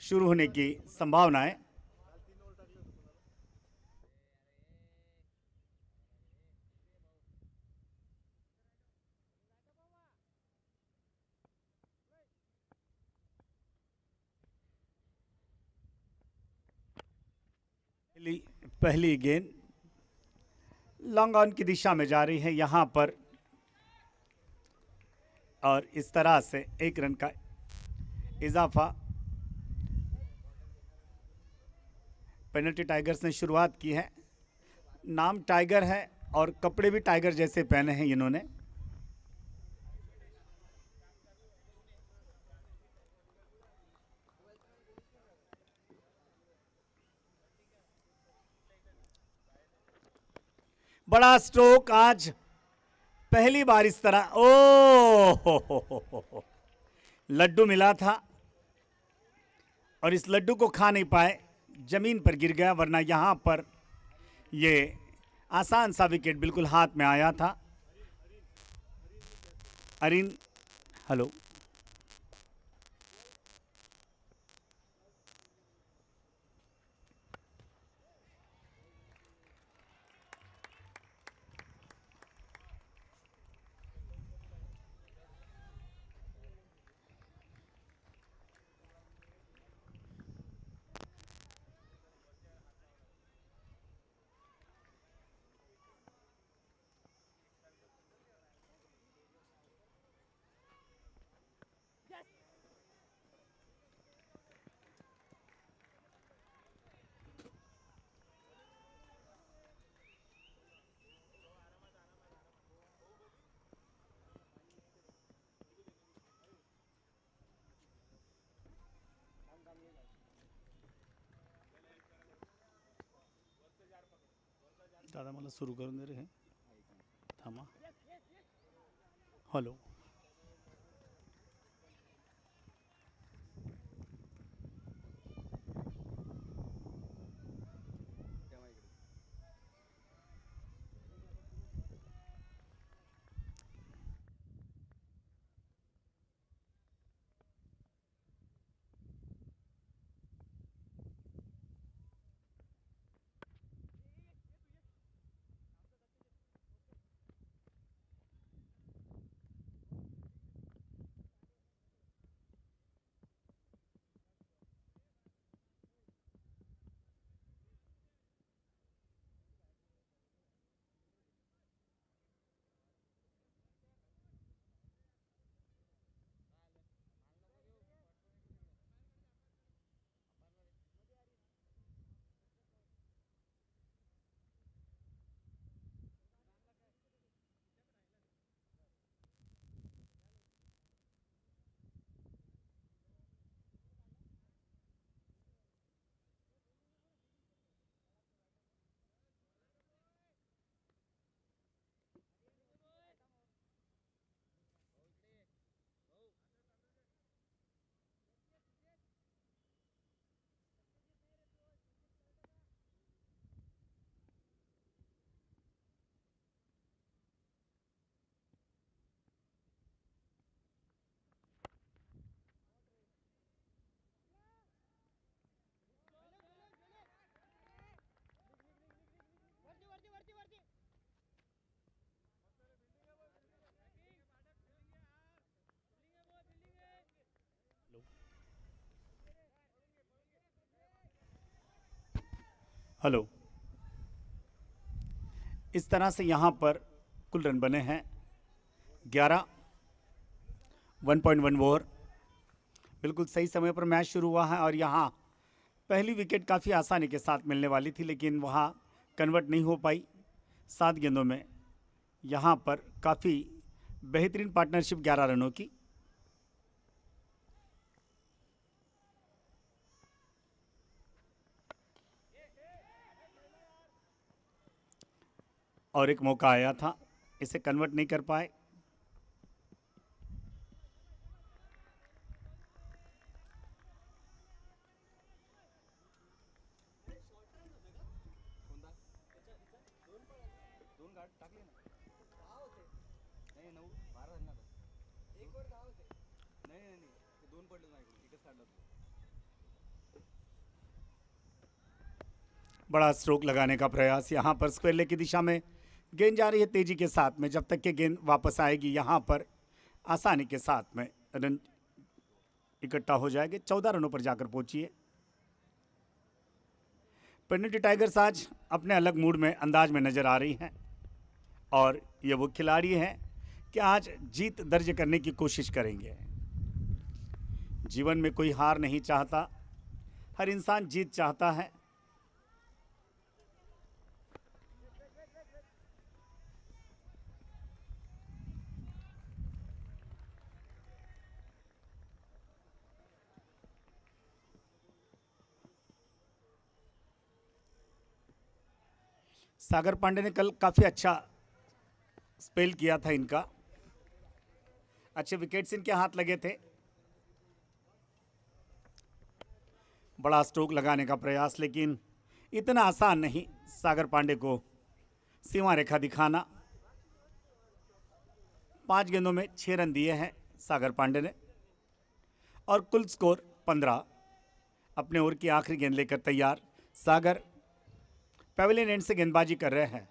शुरू होने की संभावना है। पहली गेंद लॉन्ग ऑन की दिशा में जा रही है यहां पर, और इस तरह से एक रन का इजाफा पेनल्टी टाइगर्स ने शुरुआत की है। नाम टाइगर है और कपड़े भी टाइगर जैसे पहने हैं इन्होंने। बड़ा स्ट्रोक आज पहली बार इस तरह। ओ हो। लड्डू मिला था और इस लड्डू को खा नहीं पाए, जमीन पर गिर गया, वरना यहां पर ये आसान सा विकेट बिल्कुल हाथ में आया था। अरिन, हेलो। दादा मला सुरू करून दे रे, थांबा। हॅलो। हेलो। इस तरह से यहां पर कुल रन बने हैं 11। 1.1 ओवर, बिल्कुल सही समय पर मैच शुरू हुआ है और यहां पहली विकेट काफ़ी आसानी के साथ मिलने वाली थी, लेकिन वहां कन्वर्ट नहीं हो पाई। 7 गेंदों में यहां पर काफ़ी बेहतरीन पार्टनरशिप 11 रनों की। और एक मौका आया था, इसे कन्वर्ट नहीं कर पाए। बड़ा स्ट्रोक लगाने का प्रयास, यहाँ पर स्क्वायर लेग की दिशा में गेंद जा रही है तेजी के साथ में। जब तक कि गेंद वापस आएगी यहाँ पर आसानी के साथ में रन इकट्ठा हो जाएंगे। 14 रनों पर जाकर पहुंची है। पेनल्टी टाइगर्स आज अपने अलग मूड में अंदाज में नजर आ रही हैं और ये वो खिलाड़ी हैं कि आज जीत दर्ज करने की कोशिश करेंगे। जीवन में कोई हार नहीं चाहता, हर इंसान जीत चाहता है। सागर पांडे ने कल काफी अच्छा स्पेल किया था इनका, अच्छे विकेट्स इनके हाथ लगे थे। बड़ा स्ट्रोक लगाने का प्रयास, लेकिन इतना आसान नहीं सागर पांडे को सीमा रेखा दिखाना। 5 गेंदों में 6 रन दिए हैं सागर पांडे ने और कुल स्कोर 15। अपने ओवर की आखिरी गेंद लेकर तैयार सागर पेविलियन एंड से गेंदबाजी कर रहे हैं।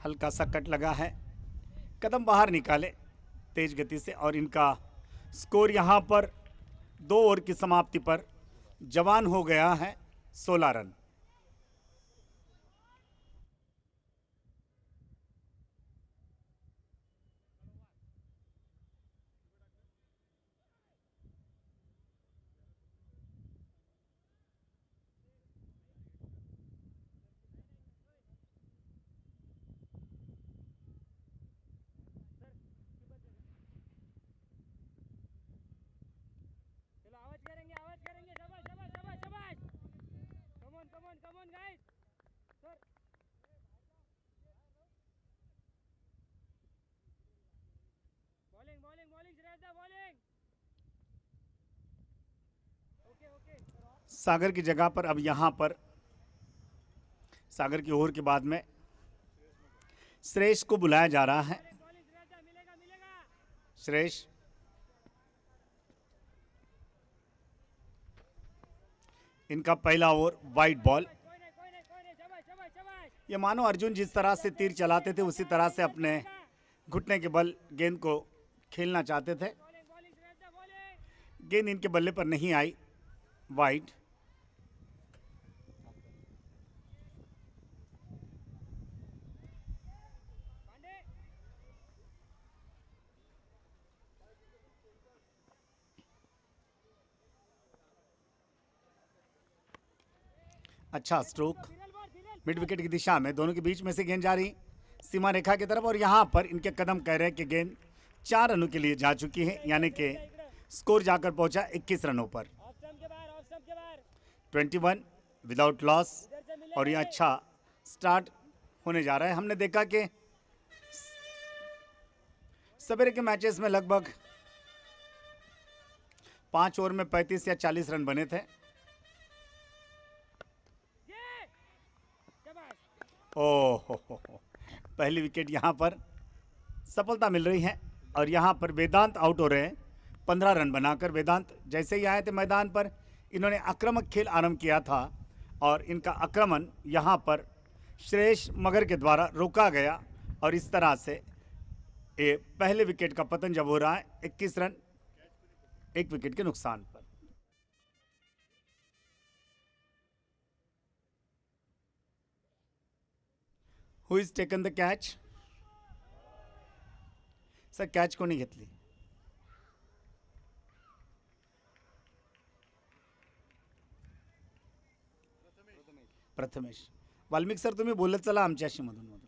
हल्का सा कट लगा है, कदम बाहर निकाले तेज गति से और इनका स्कोर यहां पर 2 ओवर की समाप्ति पर जवान हो गया है 16 रन। सागर की जगह पर अब यहां पर सागर की ओवर के बाद में श्रेयस को बुलाया जा रहा है। श्रेयस इनका पहला ओवर वाइड बॉल। ये मानो अर्जुन जिस तरह से तीर चलाते थे उसी तरह से अपने घुटने के बल गेंद को खेलना चाहते थे। गेंद इनके बल्ले पर नहीं आई, वाइड। अच्छा स्ट्रोक मिड विकेट की दिशा में, दोनों के बीच में से गेंद जा रही सीमा रेखा की तरफ और यहां पर इनके कदम कह रहे हैं कि गेंद 4 रनों के लिए जा चुकी है, यानी कि स्कोर जाकर पहुंचा 21 रनों पर। 21 विदाउट लॉस और ये अच्छा स्टार्ट होने जा रहा है। हमने देखा कि सवेरे के मैचेस में लगभग 5 ओवर में 35 या 40 रन बने थे। ओह पहली विकेट यहां पर सफलता मिल रही है और यहां पर वेदांत आउट हो रहे हैं 15 रन बनाकर। वेदांत जैसे ही आए थे मैदान पर इन्होंने आक्रामक खेल आरंभ किया था और इनका आक्रमण यहां पर श्रेयस मगर के द्वारा रोका गया और इस तरह से ये पहले विकेट का पतन जब हो रहा है 21 रन 1 विकेट के नुकसान पर। Who is taken the catch? Sir catch कोणी घेतली? प्रथमेश। वाल्मिक सर तुम्ही बोलत चला आमच्याशी मधून मधून।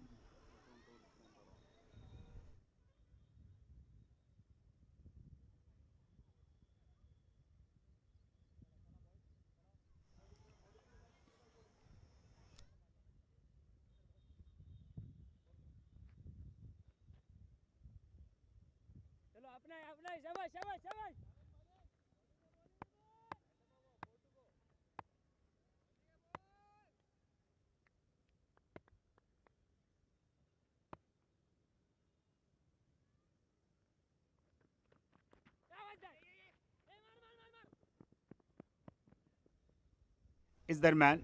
इस दरम्यान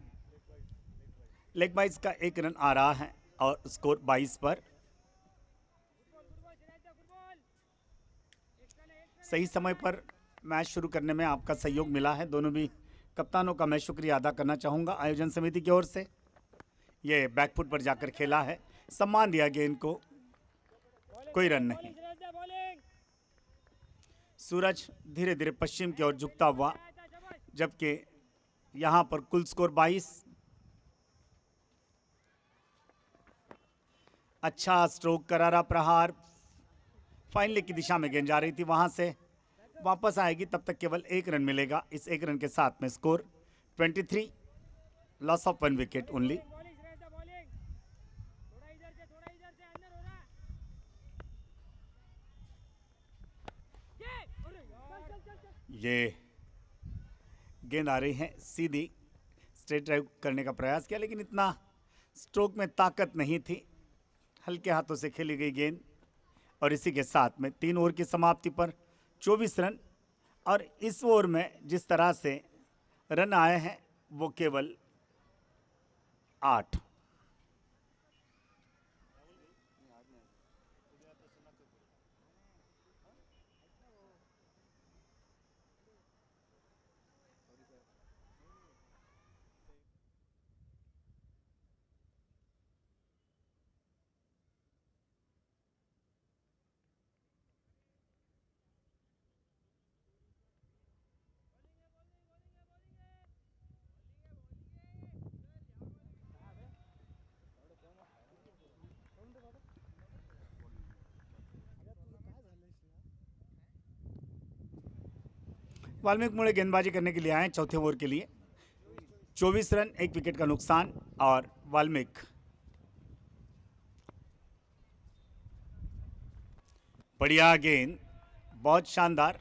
लेग बाइस का एक रन आ रहा है और स्कोर 22 पर। सही समय पर मैच शुरू करने में आपका सहयोग मिला है, दोनों भी कप्तानों का मैं शुक्रिया अदा करना चाहूँगा आयोजन समिति की ओर से। ये बैकफुट पर जाकर खेला है, सम्मान दिया गेंद को, कोई रन नहीं। सूरज धीरे धीरे पश्चिम की ओर झुकता हुआ, जबकि यहां पर कुल स्कोर 22। अच्छा स्ट्रोक, करारा प्रहार, फाइन लेग की दिशा में गेंद जा रही थी, वहां से वापस आएगी, तब तक केवल एक रन मिलेगा। इस एक रन के साथ में score 23, loss of 1 wicket only. ये गेंद आ रही है सीधी, स्ट्रेट ड्राइव करने का प्रयास किया, लेकिन इतना स्ट्रोक में ताकत नहीं थी, हल्के हाथों से खेली गई गेंद। और इसी के साथ में 3 ओवर की समाप्ति पर 24 रन, और इस ओवर में जिस तरह से रन आए हैं वो केवल 8। वाल्मीकि मुड़े गेंदबाजी करने के लिए आए चौथे ओवर के लिए। 24 रन, 1 विकेट का नुकसान, और वाल्मीकि बढ़िया गेंद, बहुत शानदार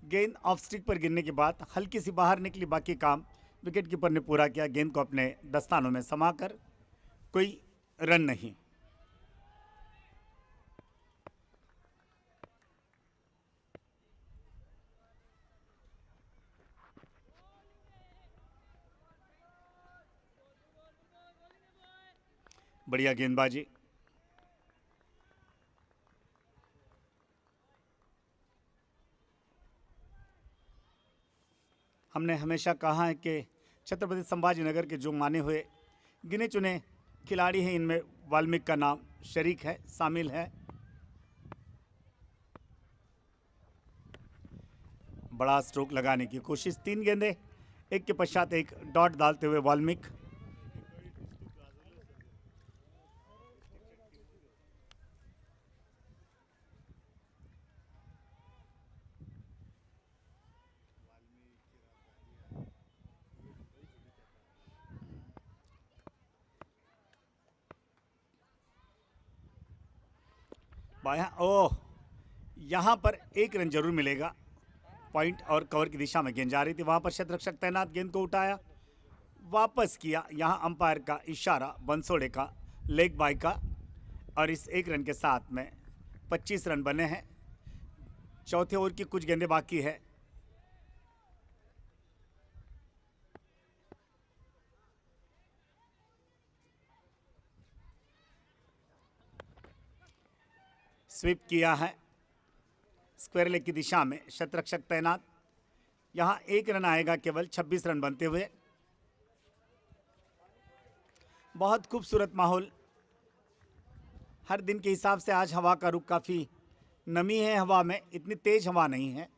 गेंद, ऑफ स्टिक पर गिरने के बाद हल्की सी बाहर निकली, बाकी काम विकेट कीपर ने पूरा किया, गेंद को अपने दस्तानों में समाकर, कोई रन नहीं। बढ़िया गेंदबाजी, हमने हमेशा कहा है कि छत्रपति संभाजी नगर के जो माने हुए गिने चुने खिलाड़ी हैं, इनमें वाल्मीकि का नाम शरीक है, शामिल है। बड़ा स्ट्रोक लगाने की कोशिश, 3 गेंदें एक के पश्चात एक डॉट डालते हुए वाल्मीकि। बाया, ओह, यहां पर एक रन जरूर मिलेगा। पॉइंट और कवर की दिशा में गेंद जा रही थी, वहां पर क्षेत्ररक्षक तैनात, गेंद को उठाया, वापस किया, यहां अंपायर का इशारा, बंसोड़े का लेग बाय का, और इस एक रन के साथ में 25 रन बने हैं। चौथे ओवर की कुछ गेंदें बाकी है। स्वीप किया है स्क्वायर लेग की दिशा में, शतरक्षक तैनात, यहां एक रन आएगा केवल, 26 रन बनते हुए। बहुत खूबसूरत माहौल, हर दिन के हिसाब से आज हवा का रुख काफी नमी है, हवा में इतनी तेज हवा नहीं है।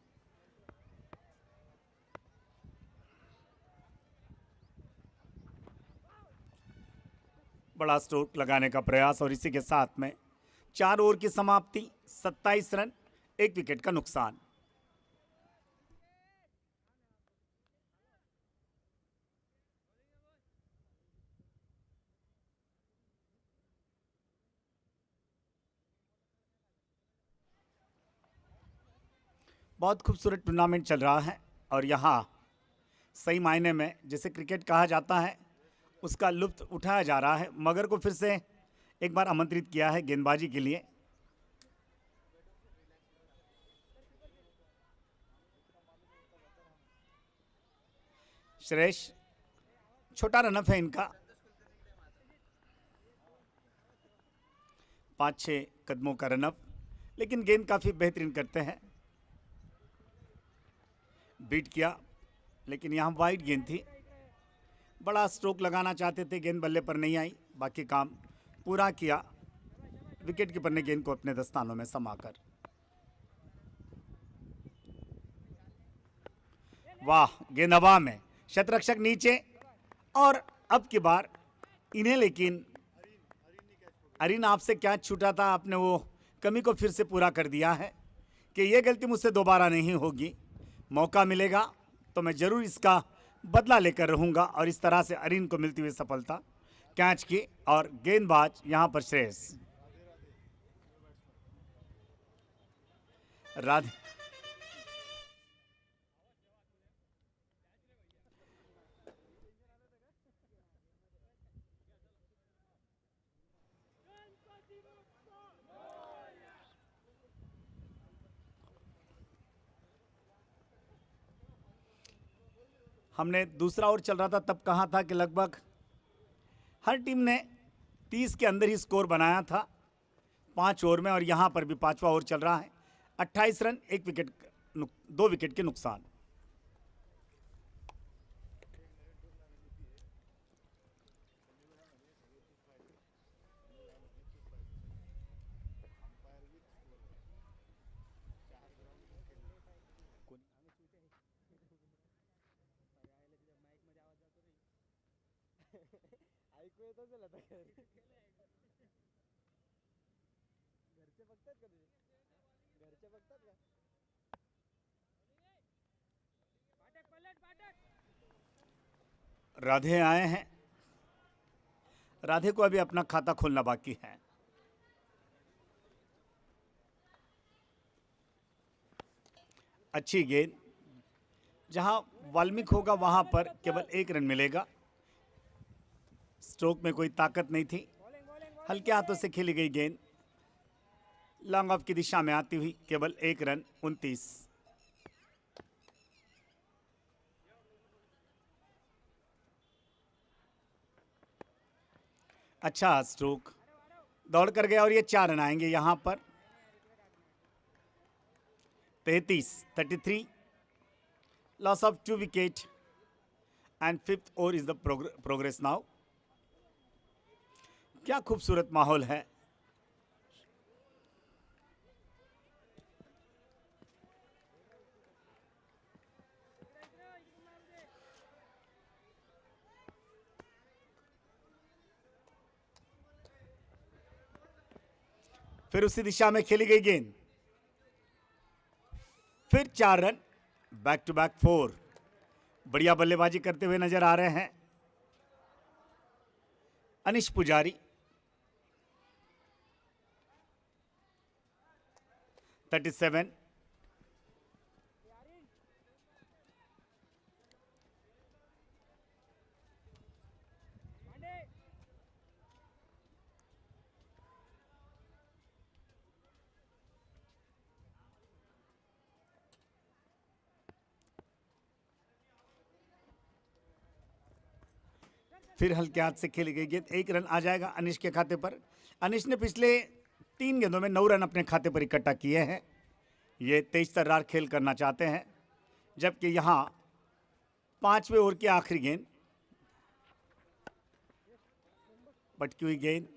बड़ा स्ट्रोक लगाने का प्रयास, और इसी के साथ में 4 ओवर की समाप्ति, 27 रन, 1 विकेट का नुकसान। बहुत खूबसूरत टूर्नामेंट चल रहा है, और यहाँ सही मायने में जिसे क्रिकेट कहा जाता है उसका लुत्फ उठाया जा रहा है। मगर को फिर से एक बार आमंत्रित किया है गेंदबाजी के लिए। श्रेष्ठ छोटा रनअप है इनका, 5-6 कदमों का रनअप, लेकिन गेंद काफी बेहतरीन करते हैं। बीट किया, लेकिन यहां वाइड गेंद थी। बड़ा स्ट्रोक लगाना चाहते थे, गेंद बल्ले पर नहीं आई। बाकी काम पूरा किया विकेट कीपर ने गेंद को अपने दस्तानों में समाकर। वाह, गेंद हवा में, शतरक्षक नीचे, और अब की बार इन्हें, लेकिन अरिन आपसे क्या छूटा था, आपने वो कमी को फिर से पूरा कर दिया है कि ये गलती मुझसे दोबारा नहीं होगी। मौका मिलेगा तो मैं जरूर इसका बदला लेकर रहूंगा। और इस तरह से अरिन को मिलती हुई सफलता कैच की, और गेंदबाज यहां पर श्रेयस। राधे हमने दूसरा ओवर चल रहा था तब कहा था कि लगभग हर टीम ने 30 के अंदर ही स्कोर बनाया था 5 ओवर में, और यहां पर भी 5वां ओवर चल रहा है। 28 रन, 1 विकेट, 2 विकेट के नुकसान। ऐकू येत असेल आता घरचे बघतात का तुझे? घरचे बघतात का? राधे आए हैं, राधे को अभी अपना खाता खोलना बाकी है। अच्छी गेंद, जहां वाल्मीकि होगा वहां पर केवल 1 रन मिलेगा। स्ट्रोक में कोई ताकत नहीं थी, हल्के हाथों से खेली गई गेंद लॉन्ग ऑफ की दिशा में आती हुई केवल 1 रन, 29। अच्छा स्ट्रोक, दौड़ कर गया, और ये 4 रन आएंगे यहां पर। 33 loss of 2 wicket, end 5th over is the progress now. क्या खूबसूरत माहौल है। फिर उसी दिशा में खेली गई गेंद, फिर 4 रन, बैक टू बैक 4। बढ़िया बल्लेबाजी करते हुए नजर आ रहे हैं अनिश पुजारी। 37। फिर हल्के हाथ से खेली गई गेंद, 1 रन आ जाएगा अनिश के खाते पर। अनिश ने पिछले 3 गेंदों में 9 रन अपने खाते पर इकट्ठा किए हैं। ये तेज तर्रार खेल करना चाहते हैं, जबकि यहां 5वें ओवर की आखिरी गेंद, पटकी हुई गेंद,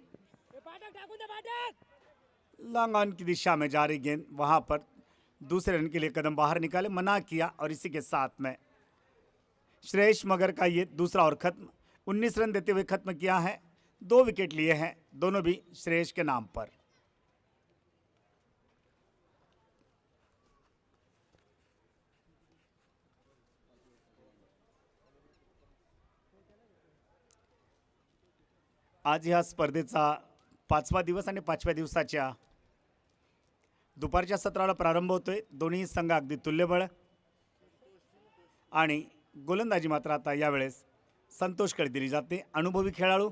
लॉन्ग ऑन की दिशा में जा रही गेंद, वहां पर दूसरे रन के लिए कदम बाहर निकाले, मना किया, और इसी के साथ में श्रेयस मगर का ये दूसरा ओवर खत्म। 19 रन देते हुए खत्म किया है। 2 विकेट लिए हैं, दोनों भी श्रेयस के नाम पर। आज ह्या स्पर्धेचा 5वा दिवस आणि 5व्या दिवसाच्या दुपारच्या सत्राला प्रारंभ होतोय। दोन्ही संघ अगदी तुल्यबळ, आणि गोलंदाजी मात्र आता यावेळेस संतोषकडे दिली जाते। अनुभवी खेळाडू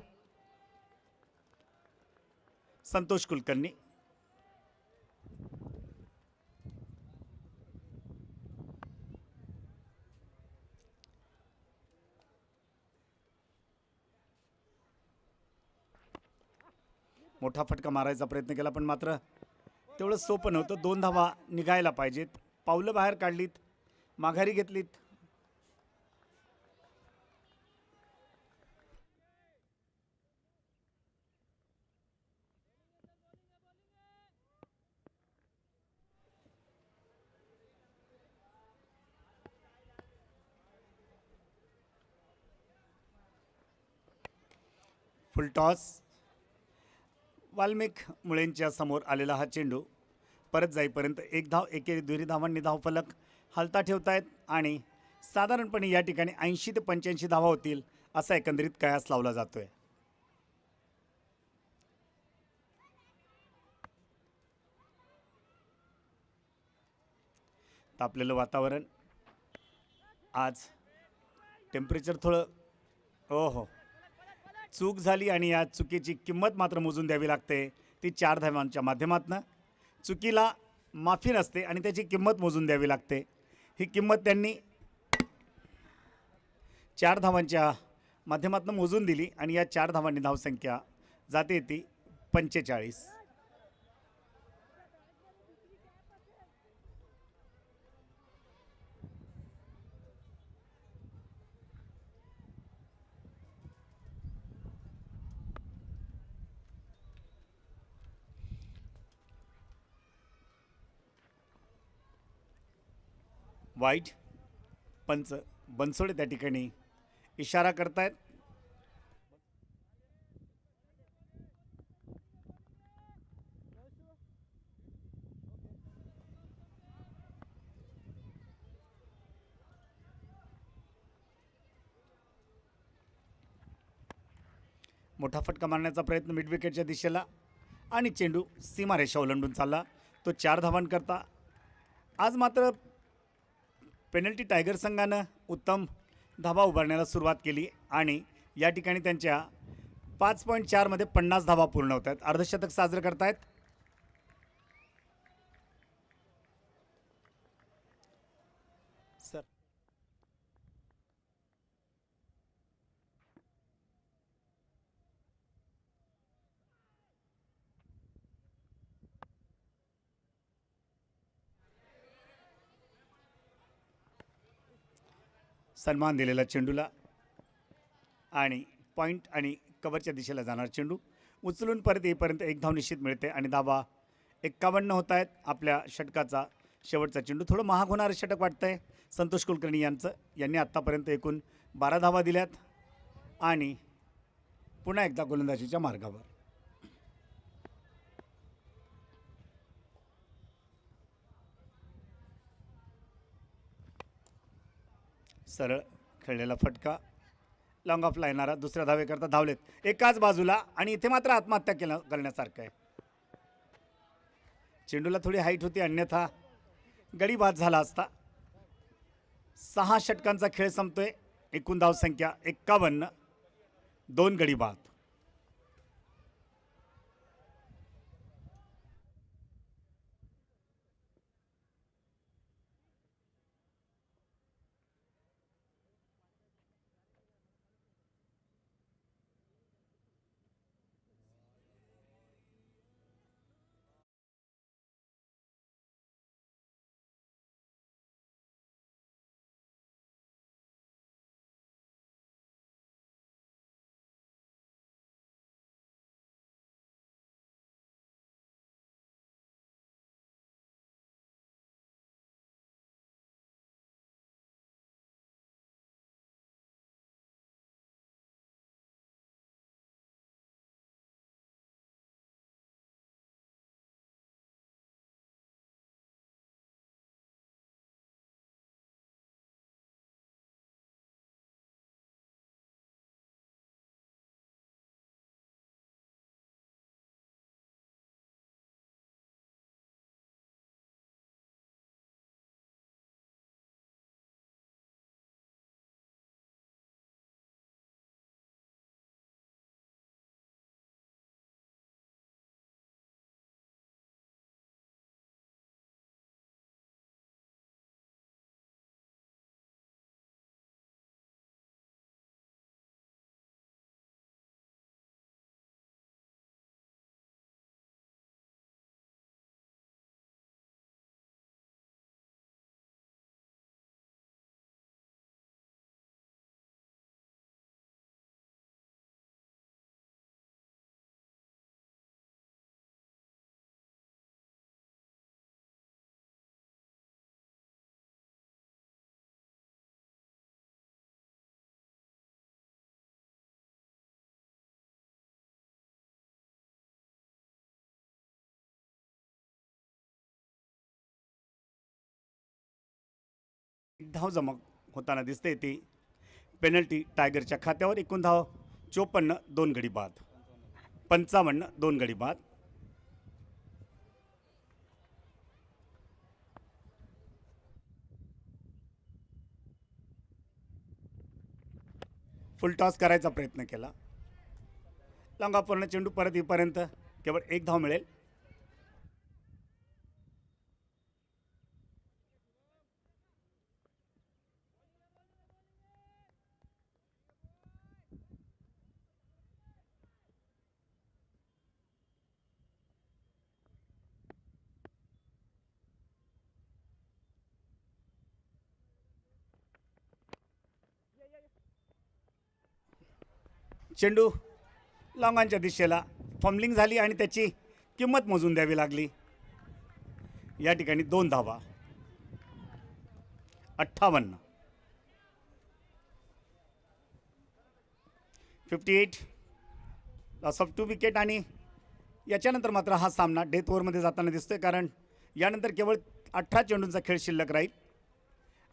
संतोष कुलकर्णी। मोठा फटका मारायचा प्रयत्न केला, पण मात्र तेवढं सोपं नव्हतं. 2 धावा निघायला पाहिजेत. पावलं बाहेर काढलीत, माघारी घेतलीत. फुल टॉस. वाल्मिक मुळेंच्या समोर आलेला हा चेंडू परत जाईपर्यंत 1 धाव, एकेरी दुहेरी धावांनी धावफलक हलता ठेवतायत आणि साधारणपणे या ठिकाणी 80 ते 85 धावा होतील असा एकंदरीत कयास लावला जातोय. तापलेलं वातावरण, आज टेम्परेचर थोडं, हो हो, चूक झाली आणि या चुकीची किंमत मात्र मोजून द्यावी लागते. ती 4 धावांच्या माध्यमातून. चुकीला माफी नसते आणि त्याची किंमत मोजून द्यावी लागते. ही किंमत त्यांनी 4 धावांच्या माध्यमातून मोजून दिली आणि या 4 धावांनी धावसंख्या जाते ती 45. वाईट. पंच बनसोडे त्या ठिकाणी इशारा करतायत. मोठा फटका मारण्याचा प्रयत्न मिड विकेटच्या दिशेला आणि चेंडू सीमारेषा ओलांडून चालला. तो 4 धावांकरता. आज मात्र पेनल्टी टायगर संघानं उत्तम धावा उभारण्याला सुरुवात केली आणि या ठिकाणी त्यांच्या 5.4 मध्ये 50 धावा पूर्ण होत आहेत. अर्धशतक साजरं करतायत. सर, सन्मान दिलेला चेंडूला आणि पॉईंट आणि कव्हरच्या दिशेला जाणार चेंडू उचलून परत येईपर्यंत 1 धाव निश्चित मिळते आणि धावा 51 होत आहेत. आपल्या षटकाचा शेवटचा चेंडू. थोडं महाग होणारं षटक वाटतंय संतोष कुलकर्णी यांचं. यांनी आत्तापर्यंत एकूण 12 धावा दिल्यात आणि पुन्हा एकदा गोलंदाजीच्या मार्गावर. सरळ खेळलेला फटका, लॉंग ऑफला येणारा. दुसऱ्या धावेकरता धावलेत एकाच बाजूला आणि इथे मात्र आत्महत्या करण्यासारखं आहे. चेंडूला थोडी हाईट होती, अन्यथा गडी बाद झाला असता. 6 षटकांचा खेळ संपतोय. एकूण धावसंख्या 51, 2 गडी बाद. धाव जमा होताना दिसते ती पेनल्टी टायगरच्या खात्यावर. एकूण धाव 54, 2 गडी बाद. 55, 2 गडी बाद. फुल टॉस करायचा प्रयत्न केला. लांगापूर्ण चेंडू परत येईपर्यंत केवळ 1 धाव मिळेल. चेंडू लांगांच्या दिशेला फंबलिंग झाली आणि त्याची किंमत मोजून द्यावी लागली. या ठिकाणी 2 धावा. 58, 58. Loss of 2 wicket. आणि याच्यानंतर मात्र हा सामना डेथ ओव्हरमध्ये जाताना दिसतोय, कारण यानंतर केवळ 18 चेंडूंचा खेळ शिल्लक राहील.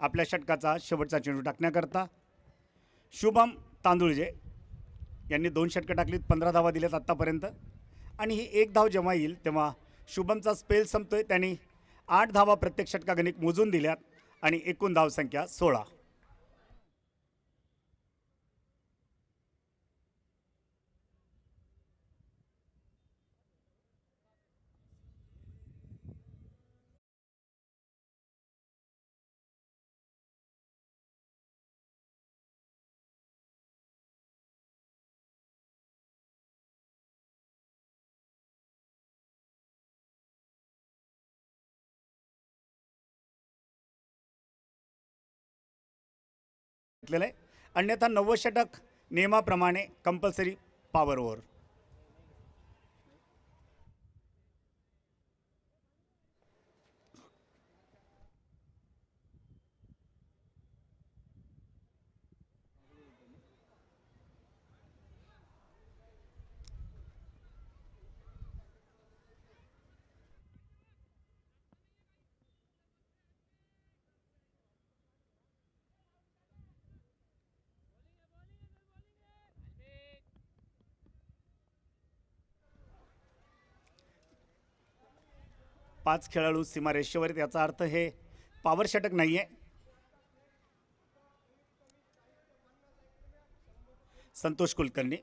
आपल्या षटकाचा शेवटचा चेंडू टाकण्याकरता शुभम तांदुळजे यांनी 2 षटकं टाकलीत, 15 धावा दिल्यात आत्तापर्यंत. आणि ही 1 धाव जेव्हा येईल तेव्हा शुभमचा स्पेल संपतोय. त्यांनी 8 धावा प्रत्येक षटकागणिक मोजून दिल्यात आणि एकूण धावसंख्या 16. आहे. अन्यथा 90 षटक नियमाप्रमाणे कंपल्सरी पॉवर ओव्हर. पाच खेळाडू सीमारेषेवर, याचा अर्थ हे पॉवर षटक नाहीये. संतोष कुलकर्णी.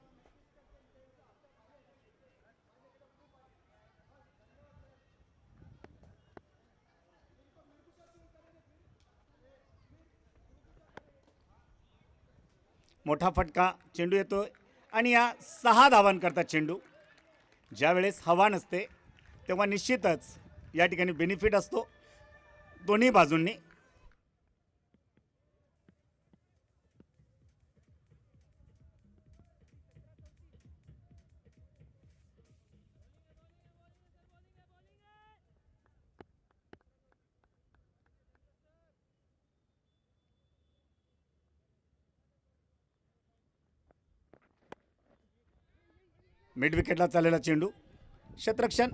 मोठा फटका चेंडू येतोय आणि या 6 धावांकरता चेंडू. ज्यावेळेस हवा नसते तेव्हा निश्चितच या ठिकाणी बेनिफिट असतो दोन्ही बाजूंनी. मिड विकेटला चाललेला चेंडू. क्षेत्ररक्षण,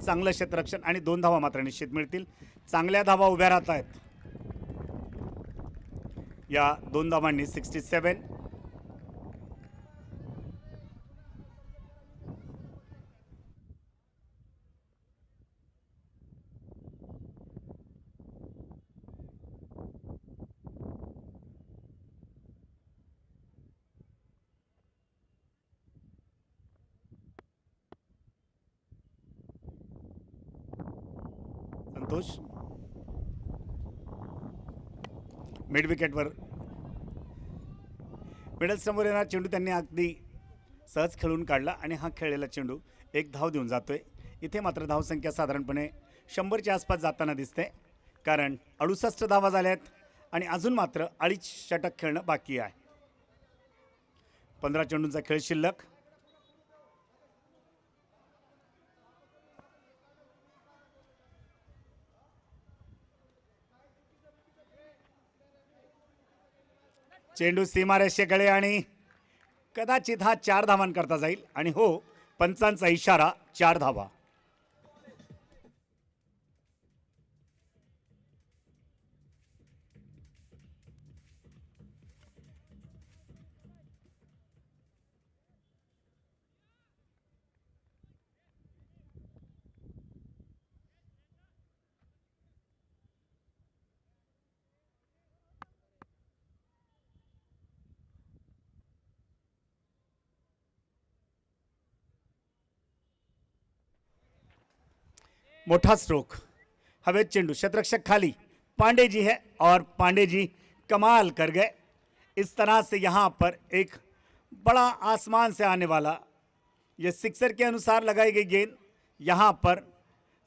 चांगलं क्षेत्ररक्षण आणि 2 धावा मात्र निश्चित मिळतील. चांगल्या धावा उभ्या राहत आहेत. या 2 धावांनी 67. संतोष मिड विकेटवर. मिडल समोर येणार चेंडू त्यांनी अगदी सहज खेळून काढला आणि हा खेळलेला चेंडू 1 धाव देऊन जातोय. इथे मात्र धावसंख्या साधारणपणे 100च्या आसपास जाताना दिसते, कारण 68 धावा झाल्यात आणि अजून मात्र 2.5 षटक खेळणं बाकी आहे. 15 चेंडूंचा खेळ शिल्लक. चेंडू सीमारेषेकडे आणि कदाचित हा 4 धावांकरता जाईल. आणि हो, पंचांचा इशारा, 4 धावा. मोठा स्ट्रोक, हवेत चेंडू, शतरक्षक खाली, पांडे जी है और पांडे जी कमाल कर गए। इस तरह से यहां पर एक बड़ा आसमान से आने वाला, ये सिक्सर के अनुसार लगाई गई गेंद, यहां पर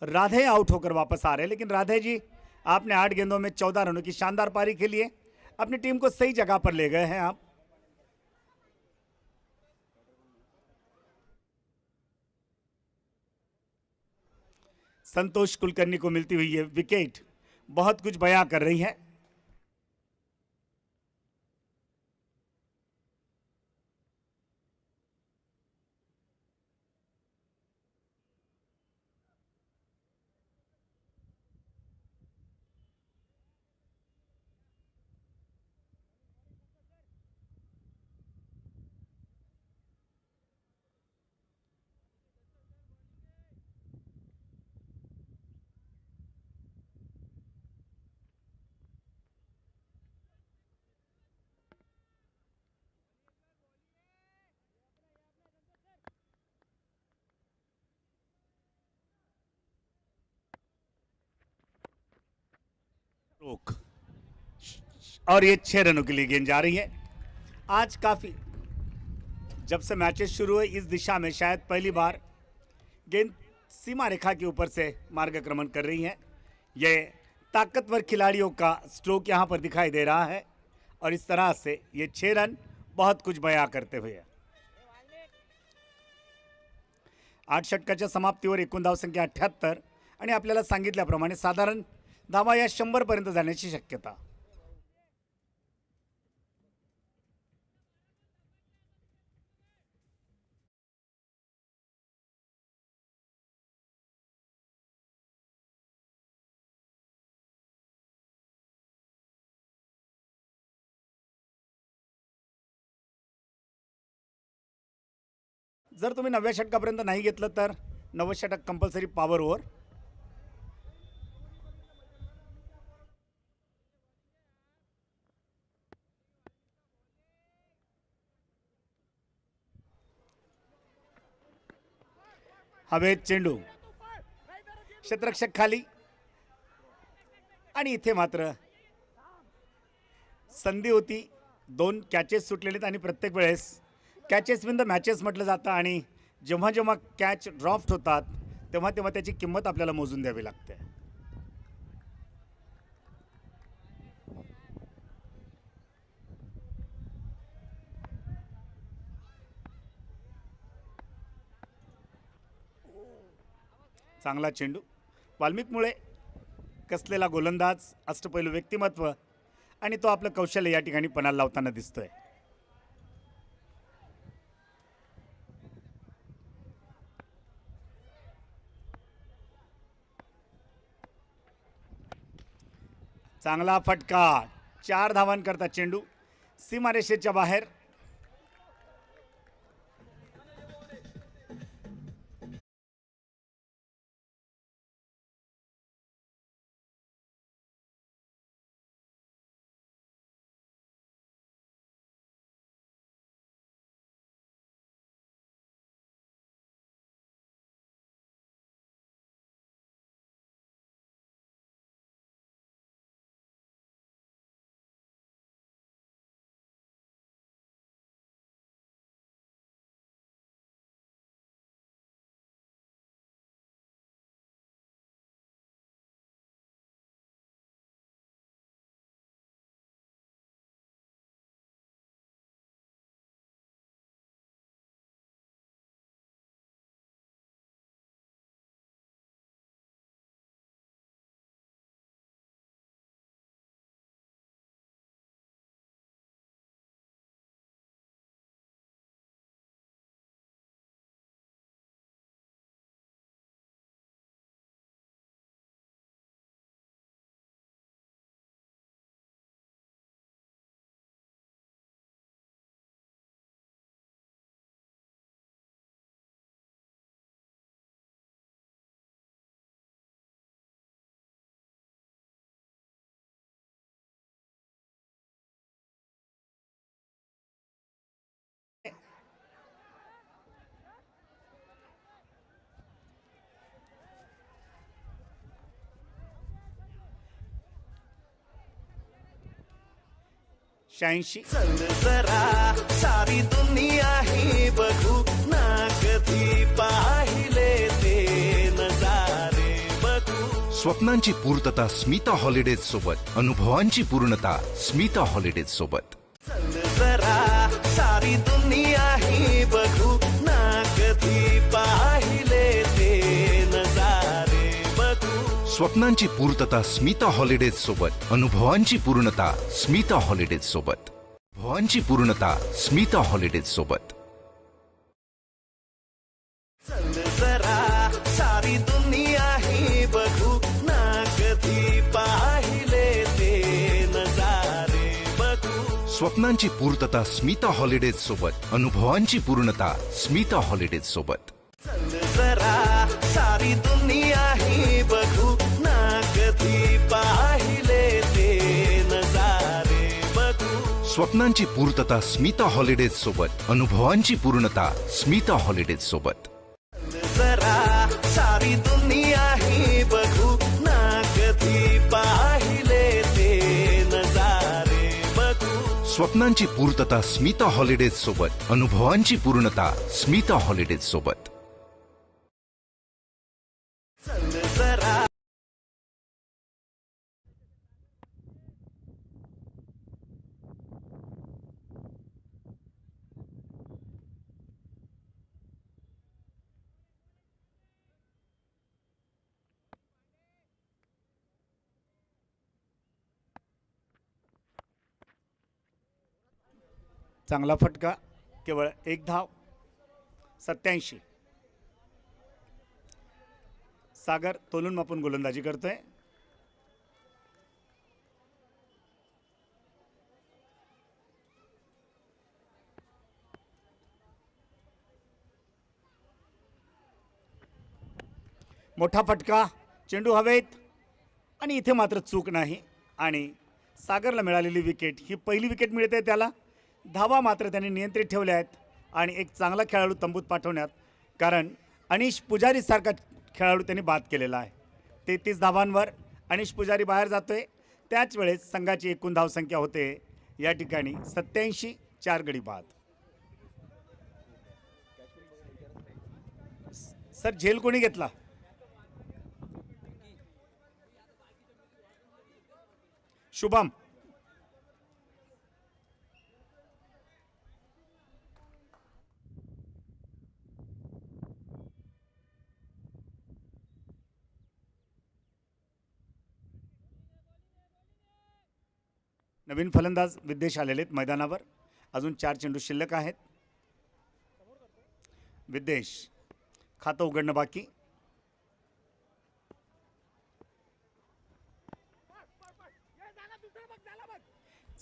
राधे आउट होकर वापस आ रहे हैं। लेकिन राधे जी, आपने 8 गेंदों में 14 रनों की शानदार पारी खेली है, अपनी टीम को सही जगह पर ले गए हैं आप। संतोष कुलकर्णी को मिलती हुई ये विकेट बहुत कुछ बयां कर रही है। रोक, और ये 6 रनों के लिए गेंद जा रही है। आज काफी, जब से मैचेस शुरू हुए इस दिशा में शायद पहली बार गेंद सीमा रेखा के ऊपर से मार्गक्रमण कर रही है। ये ताकतवर खिलाड़ियों का स्ट्रोक यहां पर दिखाई दे रहा है और इस तरह से ये 6 रन बहुत कुछ बयां करते हुए। 8 षटकाच्या समाप्तीवर एकूण धावसंख्या 78 आणि आपल्याला सांगितल्याप्रमाणे साधारण धावा या 100 पर्यंत जाण्याची शक्यता। जर तुम्ही 90 षटकापर्यंत नाही घेतलं तर 90 षटक कंपल्सरी पॉवर ओव्हर। हवेत चेंडू, क्षेत्ररक्षक खाली आणि इथे मात्र संधी होती, 2 कॅचेस सुटलेले आणि प्रत्येक वेळेस कॅचेस विन द मॅचेस म्हटलं जातं आणि जेव्हा जेव्हा कॅच ड्रॉफ्ट होतात तेव्हा तेव्हा त्याची किंमत आपल्याला मोजून द्यावी लागते। चांगला चेंडू, वाल्मिकमुळे कसलेला गोलंदाज, अष्टपैलू व्यक्तिमत्व आणि तो आपलं कौशल्य या ठिकाणी पणाला लावताना दिसतोय। चांगला फटका, 4 धावांकरता चेंडू सीमारेषेच्या बाहेर। 86. चल जरा सारी दुनिया ही बघू ना कधी पाहिले ते नजारे बघू. स्वप्नांची पूर्तता स्मिता हॉलिडेज सोबत, अनुभवांची पूर्णता स्मिता हॉलिडेज सोबत. चल जरा सारी दुनिया ही बघू ना कधी पाहिले ते नजारे बघू. स्वप्नांची पूर्तता स्मिता हॉलिडेज सोबत, अनुभवांची पूर्णता स्मिता हॉलिडेज सोबत. अनुभवांची पूर्णता स्मिता हॉलिडेज सोबत. चल जरा सारी दुनिया ही बघू ना कधी पाहिले ते नजारे बघू. स्वप्नांची पूर्तता स्मिता हॉलिडेज सोबत, अनुभवांची पूर्णता स्मिता हॉलिडेज सोबत. चल जरा सारी दुनिया ही बघू ना कधी पाहिले ते नजारे बघू. स्वप्नांची पूर्तता स्मिता हॉलिडेज सोबत, अनुभवांची पूर्णता स्मिता हॉलिडेज सोबत. जरा सारी दुनिया ही बघू ना कधी पाहिले ते नजारे बघू. स्वप्नांची पूर्तता स्मिता हॉलिडेज सोबत, अनुभवांची पूर्णता स्मिता हॉलिडेज सोबत. चल जरा चांगला फटका, केवळ एक धाव. 87. सागर तोलून मापून गोलंदाजी करतोय. मोठा फटका, चेंडू हवेत आणि इथे मात्र चूक नाही. आणि सागरला मिळालेली विकेट ही पहिली विकेट मिळते त्याला. धावा मात्र त्याने नियंत्रित ठेवल्या आहेत आणि एक चांगला खेळाडू तंबूत पाठवण्यात, कारण अनिश पुजारी सारखा खेळाडू त्यांनी बाद केलेला आहे. 33 धावांवर अनिश पुजारी बाहेर जातोय. त्याच वेळेस संघाची एकूण धावसंख्या होते या ठिकाणी 87, 4 गडी बाद. सर झेल कोणी घेतला? शुभम. नवीन फलंदाज विद्वेश आलेले आहेत मैदानावर. अजून 4 चेंडू शिल्लक आहेत. विद्वेश खातं उघडणं बाकी.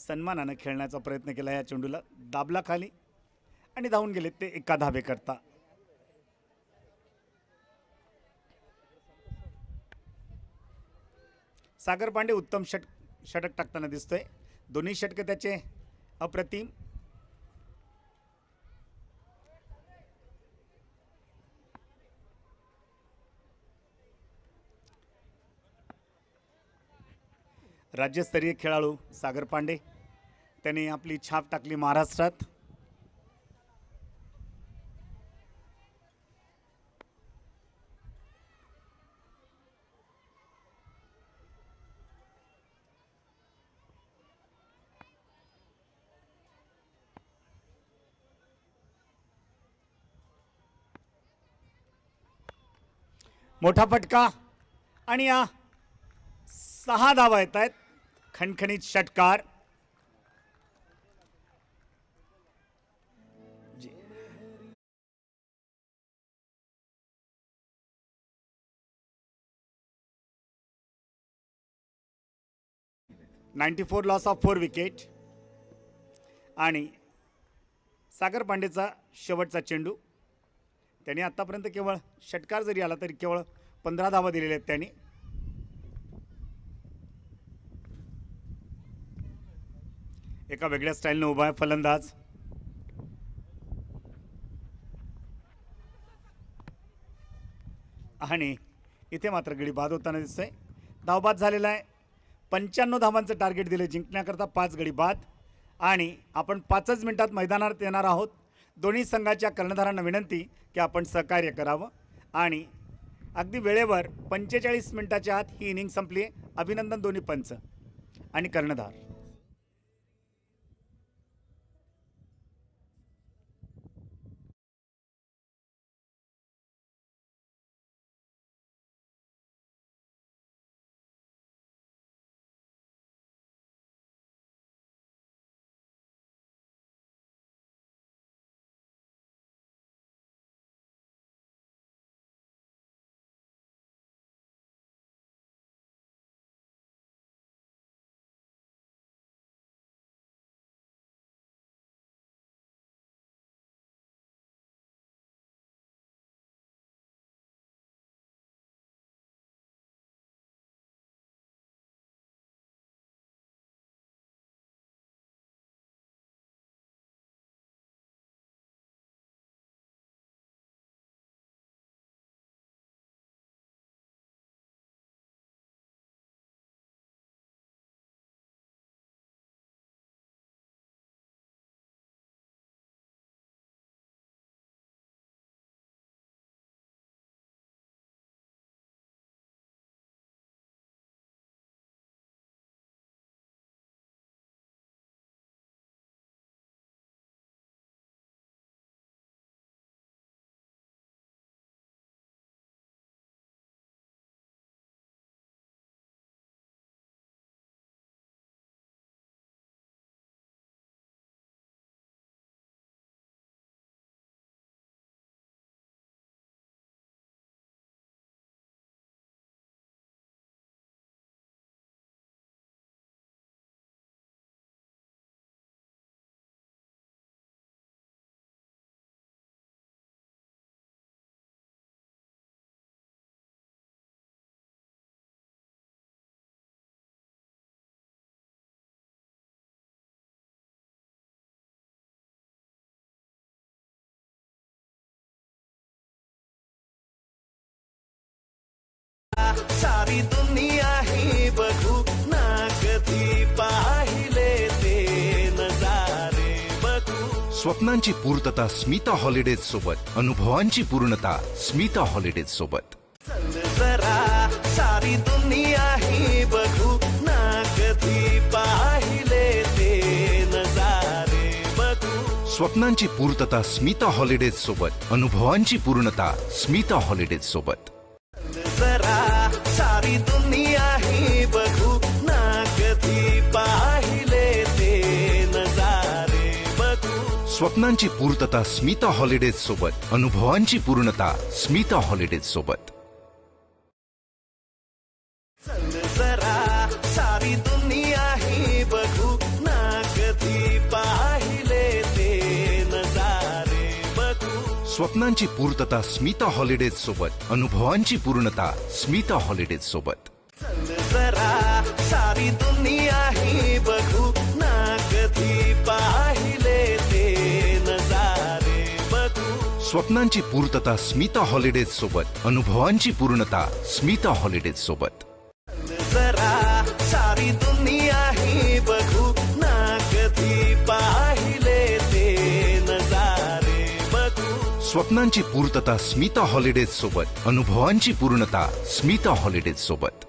सन्मानानं खेळण्याचा प्रयत्न केला. या चेंडूला दाबला खाली आणि धावून गेले ते एका धाबे करता. सागर पांडे उत्तम षटक टाकताना दिसतोय. दोन्ही षटक त्याचे अप्रतिम. राज्यस्तरीय खेळाडू सागर पांडे, त्यांनी आपली छाप टाकली महाराष्ट्रात. मोठा फटका आणि या 6 धावा येत आहेत. खणखणीत षटकार. .94 लॉस ऑफ 4 विकेट. आणि सागर पांडेचा शेवटचा चेंडू. त्यांनी आतापर्यंत केवळ षटकार जरी आला तरी केवळ 15 धावा दिलेल्या आहेत त्यांनी. एका वेगळ्या स्टाईलने उभा आहे फलंदाज. आणि इथे मात्र गडी बाद होताना दिसतंय. धावबाद झालेला आहे. 95 धावांचं टार्गेट दिले जिंकण्याकरता. 5 गडी बाद आणि आपण 5च मिनिटात मैदानात येणार आहोत. दोन्ही संघाच्या कर्णधारांना विनंती की आपण सहकार्य करावं आणि अगदी वेळेवर 45 मिनिटाच्या आत ही इनिंग संपली. अभिनंदन दोन्ही पंच आणि कर्णधार. सारी दुनिया ही बघू ना कधी पाहिले ते नजारे बघू. स्वप्नांची पूर्तता स्मिता हॉलिडेज सोबत. अनुभवांची पूर्णता स्मिता हॉलिडेज सोबत. चल जरा सारी दुनिया ही बघू ना कधी पाहिले ते नजारे बघू. स्वप्नांची पूर्तता स्मिता हॉलिडेज सोबत. अनुभवांची पूर्णता स्मिता हॉलिडेज सोबत. जरा सारी दुनिया ही बघू ना कधी पाहिले ते नजारे बघू. स्वप्नांची पूर्तता स्मिता हॉलिडेज सोबत. अनुभवांची पूर्णता स्मिता हॉलिडेज सोबत. चल जरा सारी दुनिया ही बघू ना कधी पाहिले ते नजारे बघू. स्वप्नांची पूर्तता स्मिता हॉलिडेज सोबत. अनुभवांची पूर्णता स्मिता हॉलिडेज सोबत. चल जरा सारी दुनिया ही बघू ना कधी पाहिले ते नजारे बघू. स्वप्नांची पूर्तता स्मिता हॉलिडेज सोबत. अनुभवांची पूर्णता स्मिता हॉलिडेज सोबत. जरा सारी दुनिया ही बघू ना कधी पाहिले ते नजारे बघू. स्वप्नांची पूर्तता स्मिता हॉलिडेज सोबत. अनुभवांची पूर्णता स्मिता हॉलिडेज सोबत.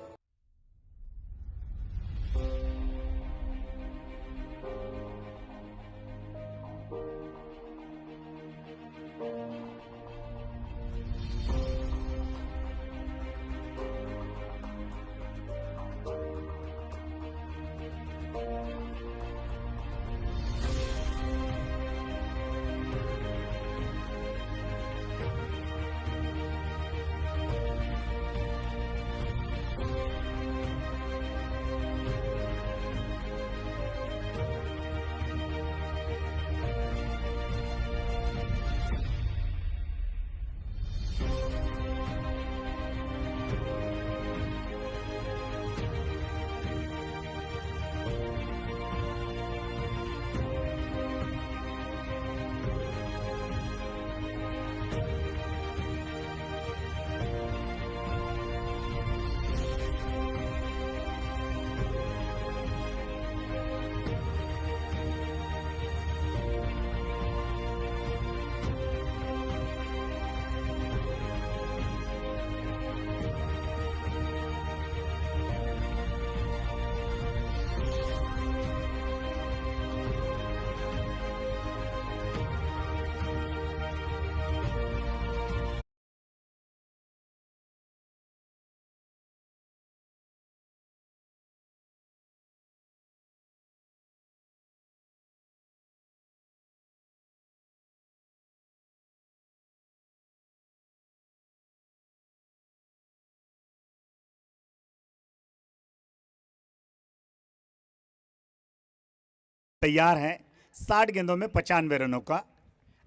तैयार हैं 60 गेंदों में 95 रनों का।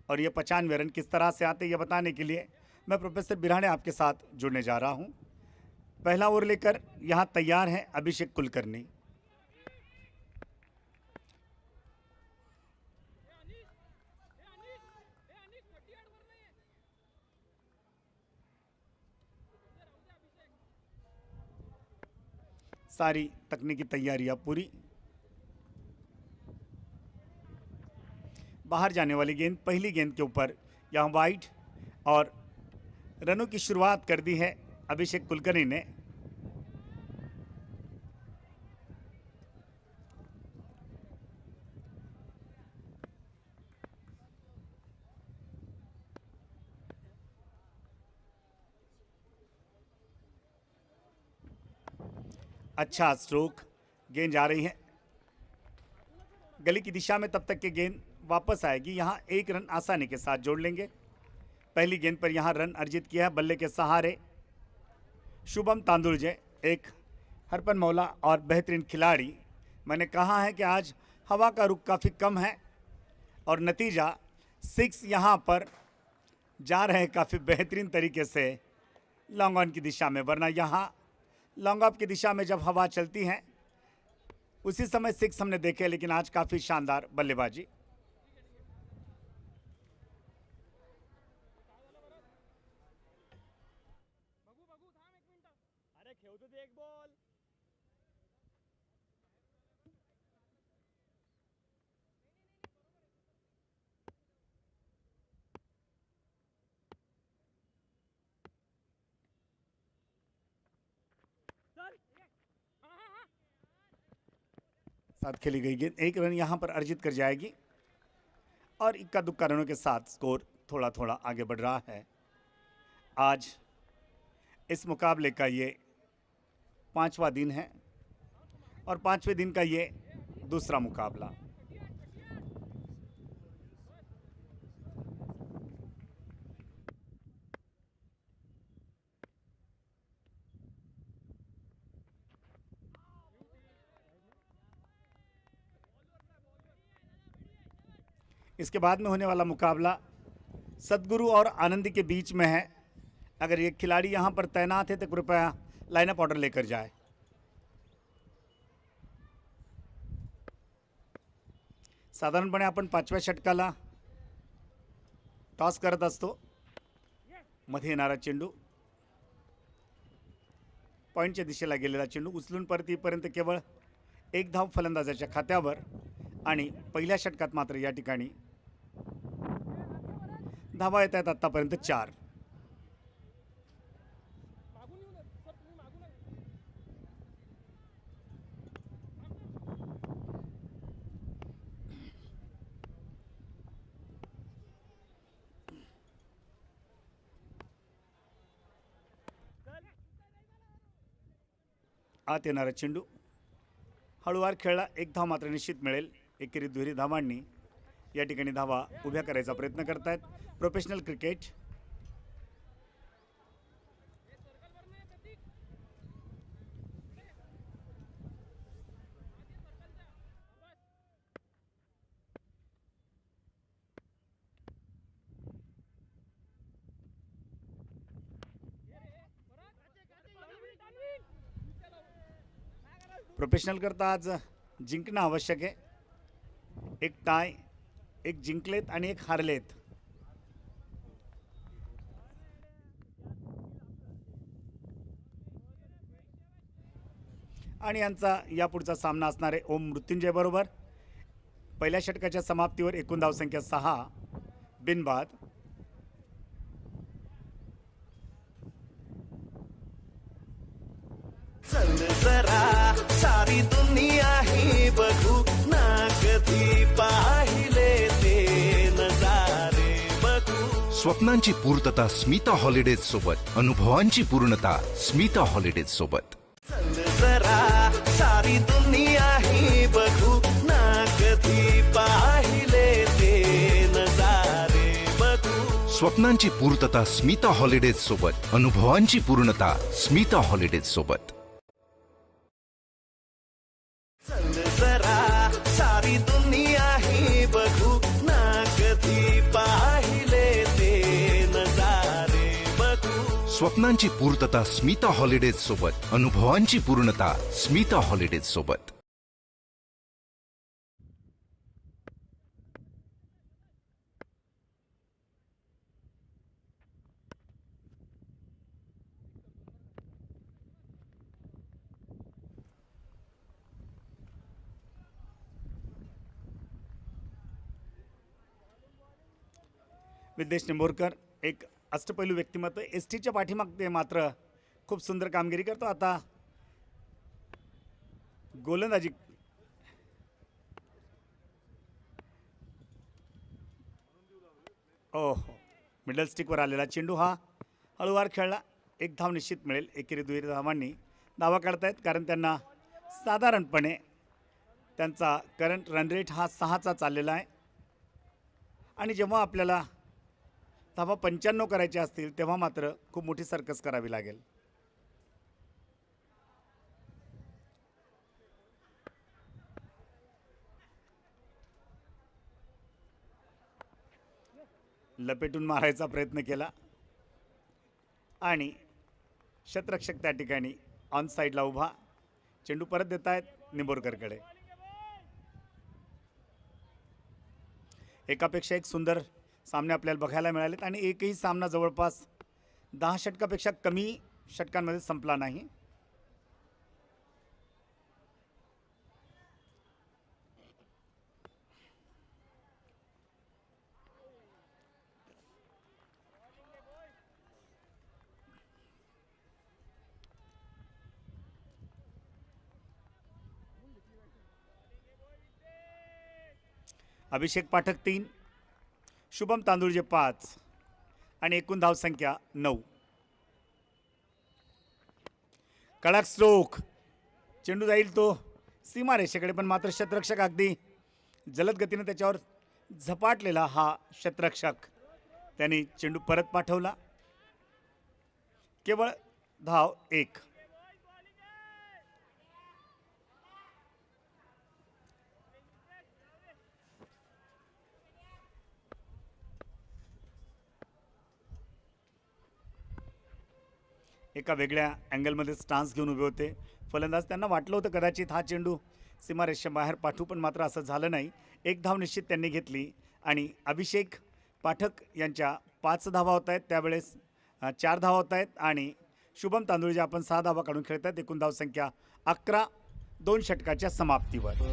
और ये 95 रन किस तरह से आते हैं ये बताने के लिए मैं प्रोफेसर बिरहाणे आपके साथ जुड़ने जा रहा हूँ। पहला ओवर लेकर यहाँ तैयार हैं अभिषेक कुलकर्णी। सारी तकनीकी तैयारियां पूरी। बाहर जाने वाली गेंद पहली गेंद के ऊपर यहाँ वाइड और रनों की शुरुआत कर दी है अभिषेक कुलकर्णी ने। अच्छा स्ट्रोक, गेंद जा रही है गली की दिशा में, तब तक के गेंद वापस आएगी। यहाँ एक रन आसानी के साथ जोड़ लेंगे। पहली गेंद पर यहाँ रन अर्जित किया है बल्ले के सहारे शुभम तांदुलजे, एक हरपन मौला और बेहतरीन खिलाड़ी। मैंने कहा है कि आज हवा का रुख काफ़ी कम है और नतीजा 6 यहाँ पर जा रहे हैं काफ़ी बेहतरीन तरीके से लॉन्ग ऑन की दिशा में, वरना यहाँ लॉन्ग ऑफ की दिशा में जब हवा चलती है उसी समय 6 हमने देखे, लेकिन आज काफ़ी शानदार बल्लेबाजी। अरे खेळ तो दे एक बॉल. साथ खेली गई गेंद एक रन यहाँ पर अर्जित कर जाएगी और इक्का दुक्का रनों के साथ स्कोर थोड़ा थोड़ा आगे बढ़ रहा है। आज इस मुकाबले का ये 5वां दिन है और 5वें दिन का ये दूसरा मुकाबला। इसके बाद में होने वाला मुकाबला सदगुरु और आनंदी के बीच में है। अगर ये खिलाड़ी यहाँ पर तैनात है तो कृपया लाइनअप ऑर्डर लेकर जाए। साधारणपणे आपण 5व्या षटकाला टॉस करत असतो। मध्ये येणारा चेंडू पॉईंटच्या दिशेला गेलेला चेंडू उचलून परत येईपर्यंत केवळ 1 धाव फलंदाजाच्या खात्यावर आणि पहिल्या षटकात मात्र या ठिकाणी धावा येत आहेत आतापर्यंत 4। आत येणारा चेंडू हळूवार खेळला, 1 धाव मात्र निश्चित मिळेल। एकेरी दुहेरी धावांनी या ठिकाणी धावा उभ्या करायचा प्रयत्न करतायत प्रोफेशनल क्रिकेट। प्रोफेशनल करता आज जिंकणं आवश्यक आहे। एक टाय, एक जिंकलेत आणि एक हारलेत। आणि यांचा यापुढचा सामना असणार आहे ओम मृत्युंजय बरोबर। पहिल्या षटकाच्या समाप्तीवर एकूण धावसंख्या 6 बिनबाद। चल जरा सारी दुनिया ही बघू ना, कधी पाहिले ते नजारे बघू। स्वप्नांची पूर्तता स्मिता हॉलिडेज सोबत, अनुभवांची पूर्णता स्मिता हॉलिडेज सोबत। चल जरा सारी दुनिया ही बघू ना, कधी पाहिले ते नजारे बघू। स्वप्नांची पूर्तता स्मिता हॉलिडेज सोबत, अनुभवांची पूर्णता स्मिता हॉलिडेज सोबत। चल जरा सारी दुनिया स्वप्नांची पूर्तता स्मिता हॉलिडेज सोबत, अनुभवांची पूर्णता स्मिता हॉलिडेज सोबत. विद्येश निंबोरकर एक अष्टपैलू व्यक्तिमत्व, एसटीच्या पाठीमागते मात्र खूप सुंदर कामगिरी करतो. आता गोलंदाजी हो, मिडल स्टिकवर आलेला चेंडू हा हळूवार खेळला. एक धाव निश्चित मिळेल. एकेरी दुहेरी धावांनी दावा काढतायत, कारण त्यांना साधारणपणे त्यांचा करंट रन रेट हा 6चा चाललेला आहे. आणि जेव्हा आपल्याला धावा 95 करायचे असतील तेव्हा मात्र खूप मोठी सर्कस करावी लागेल. लपेटून मारायचा प्रयत्न केला आणि शतरक्षक त्या ठिकाणी ऑन साईडला उभा. चेंडू परत देत आहेत निंबोरकरकडे. एकापेक्षा एक सुंदर सामने आपल्याला बघायला मिळालेत आणि एकही सामना जवळपास 10 षटकापेक्षा कमी षटकांमध्ये संपला नाही. अभिषेक पाठक 3, शुभम तांदुळजे 5 आणि एकूण धावसंख्या 9. कडक स्ट्रोक. चेंडू जाईल तो सीमारेषेकडे, पण मात्र शतरक्षक अगदी जलद गतीने त्याच्यावर झपाटलेला हा शतरक्षक त्यांनी चेंडू परत पाठवला. केवळ धाव 1. एका वेगळ्या अँगलमध्ये स्टान्स घेऊन उभे होते फलंदाज. त्यांना वाटलं होतं कदाचित हा चेंडू सीमारेषेबाहेर पाठवू, पण मात्र असं झालं नाही. एक धाव निश्चित त्यांनी घेतली आणि अभिषेक पाठक यांच्या 5 धावा होत आहेत, त्यावेळेस 4 धावा होत आहेत आणि शुभम तांदुळजे आपण 6 धावा काढून खेळत आहेत. एकूण धावसंख्या 11, 2 षटकाच्या समाप्तीवर.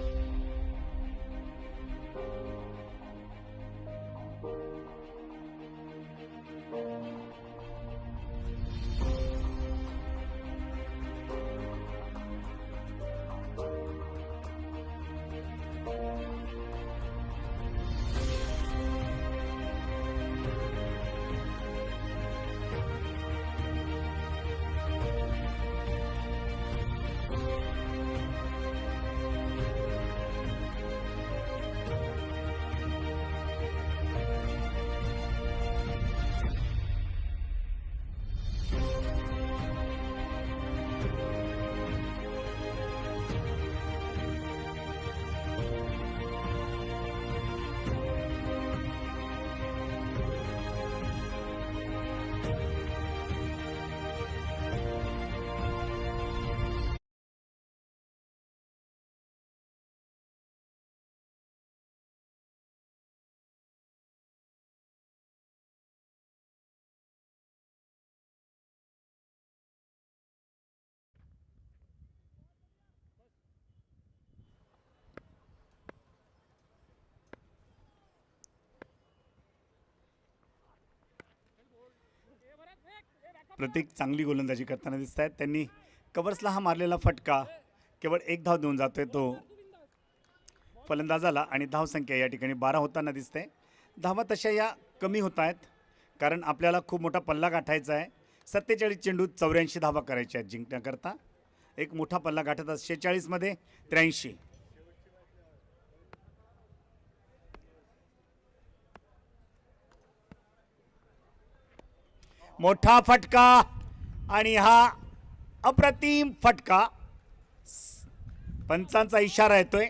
प्रतीक चांगली गोलंदाजी करताना दिसत आहेत. त्यांनी कव्हर्सला हा मारलेला फटका केवळ 1 धाव देऊन जातोय तो फलंदाजाला आणि धावसंख्या या ठिकाणी 12 होताना दिसते. धावा तशा या कमी होत आहेत, कारण आपल्याला खूप मोठा पल्ला गाठायचा आहे. 47 चेंडूत 84 धावा करायच्या आहेत जिंकण्याकरता. एक मोठा पल्ला गाठत 46 मध्ये 83. मोठा फटका आणि हा अप्रतिम फटका. पंचांचा इशारा येतोय.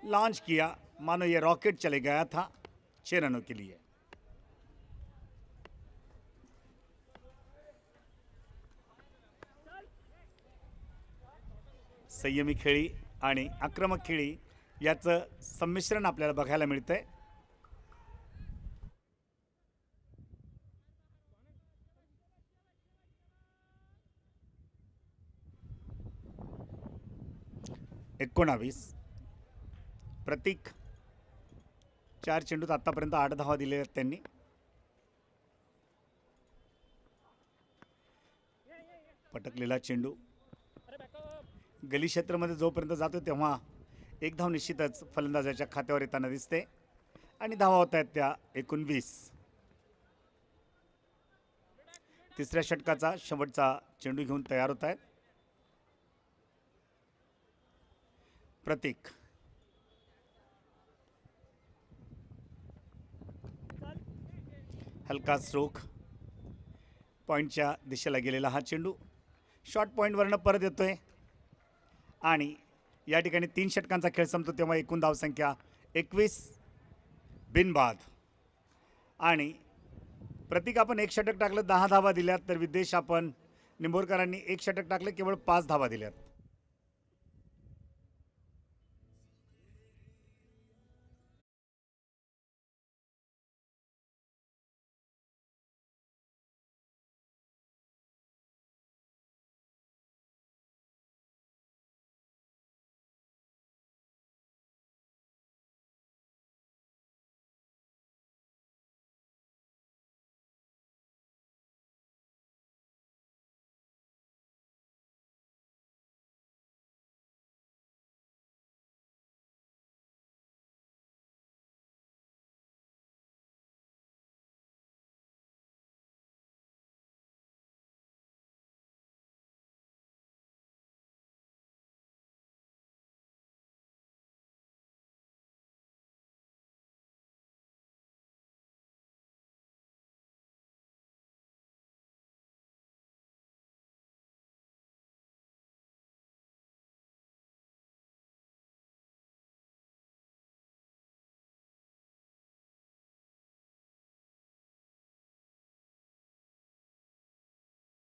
लॉन्च किया, मानो ये रॉकेट चले गया था 6 रनों के लिए। संयमी खेळी आणि आक्रमक खेळी याचं संमिश्रण आपल्याला बघायला मिळतंय। एकोणावीस प्रतीक 4 चेंडूत आतापर्यंत 8 धावा दिले आहेत त्यांनी। पटकलेला चेंडू गली क्षेत्रामध्ये जोपर्यंत जातो तेव्हा एक धाव निश्चितच फलंदाजाच्या खात्यावर येताना दिसते आणि धावा होत आहेत त्या 19। तिसऱ्या षटकाचा शेवटचा चेंडू घेऊन तयार होत आहेत प्रतीक। हलका स्ट्रोक, पॉईंटच्या दिशेला गेलेला हा चेंडू शॉर्ट पॉईंटवरनं परत येतोय आणि या ठिकाणी 3 षटकांचा खेळ संपतो तेव्हा एकूण धावसंख्या 21 बिनबाद। आणि प्रतीक आपण 1 षटक टाकलं 10 धावा दिल्यात, तर विदेश आपण निंबोरकरांनी 1 षटक टाकलं केवळ 5 धावा दिल्यात।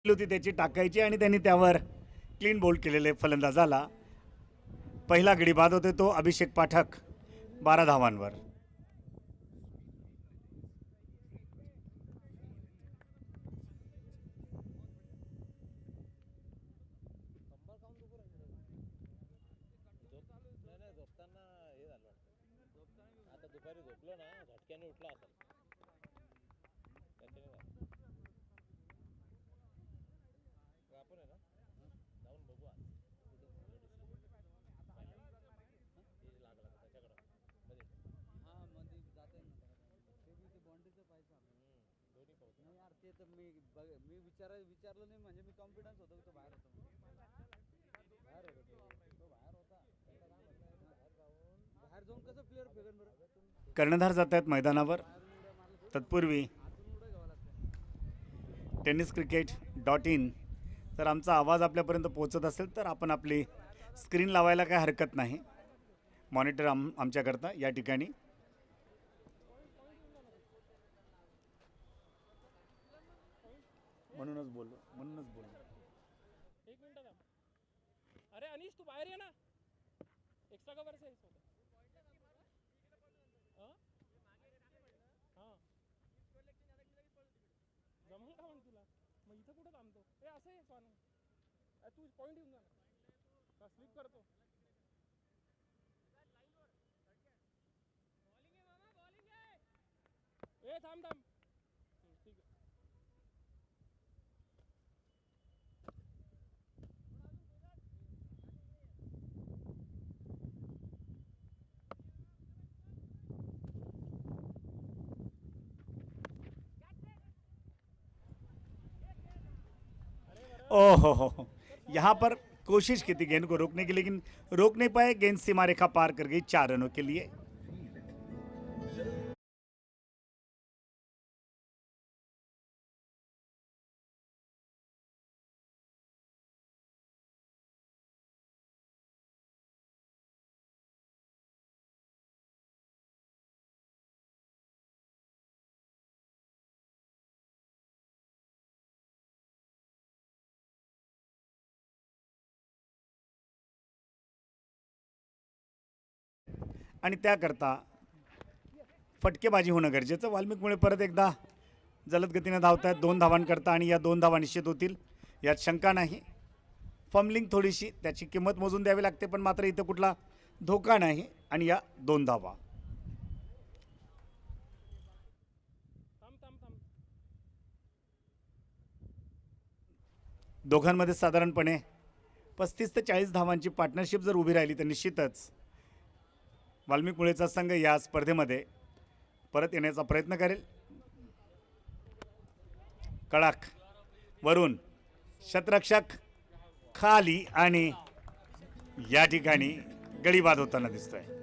होती त्याची टाकायची आणि त्यांनी त्यावर क्लीन बोल्ड केलेले फलंदाजाला पहिला गडी बाद होते तो अभिषेक पाठक 12 धावांवर। कंबर खाऊन दुखू राहिली नाही झोपताना हे झालं वाटतं। आता दुपारी झोपलो ना झटक्याने उठला असेल त्याच्याने झालं। आपण आहे ना जाऊन बघू आज लागला त्याच्याकडं मध्ये मध्ये जाता येईल ना ते बी ते बाउंड्रीचं पाहिजे दोन्ही पाहतो नाही यार ते तर मी विचारलं नाही म्हणजे मी कॉन्फिडन्स होतो तो बाहेर होता बाहेर होता बाहेर जाऊन कसं प्लेअर फेकन बरं। कर्णधार जात आहेत मैदानावर, तत्पूर्वी tenniscricket.in जर आमचा आवाज आपल्यापर्यंत पोहोचत असेल तर आपण आपली स्क्रीन लावायला काय हरकत नाही। मॉनिटर आमच्याकरता या ठिकाणी म्हणूनच बोललो एक मिनिट थांब। अरे अनिश तू बाहेर ये ना, एक्स्ट्रा कवर से इसको हां जमून का म्हण तुला मग इथं कुठं थांबतो ए असं आहे स्वान तू पॉईंट येऊन जा का स्लिप करतो ए थांब थांब ठीक आहे। ओहो, यहाँ पर कोशिश की थी गेंद को रोकने की, लेकिन रोक नहीं पाए। गेंद सीमा रेखा पार कर गई 4 रनों के लिए। आणि त्याकरता फटकेबाजी होणं गरजेचं. वाल्मिक मुळे परत एकदा जलद गतीने धावत आहेत 2 धावांकरता आणि या 2 धावा निश्चित होतील यात शंका नाही. फंबलिंग थोडीशी त्याची किंमत मोजून द्यावी लागते, पण मात्र इथं कुठला धोका नाही आणि या 2 धावा. थांब थांब थांब. दोघांमध्ये साधारणपणे 35 ते 40 धावांची पार्टनरशिप जर उभी राहिली तर निश्चितच वाल्मिक मुळेचा संघ या स्पर्धेमध्ये परत येण्याचा प्रयत्न करेल. कळाक वरून शतरक्षक खाली आणि या ठिकाणी गडी बाद होताना दिसतोय.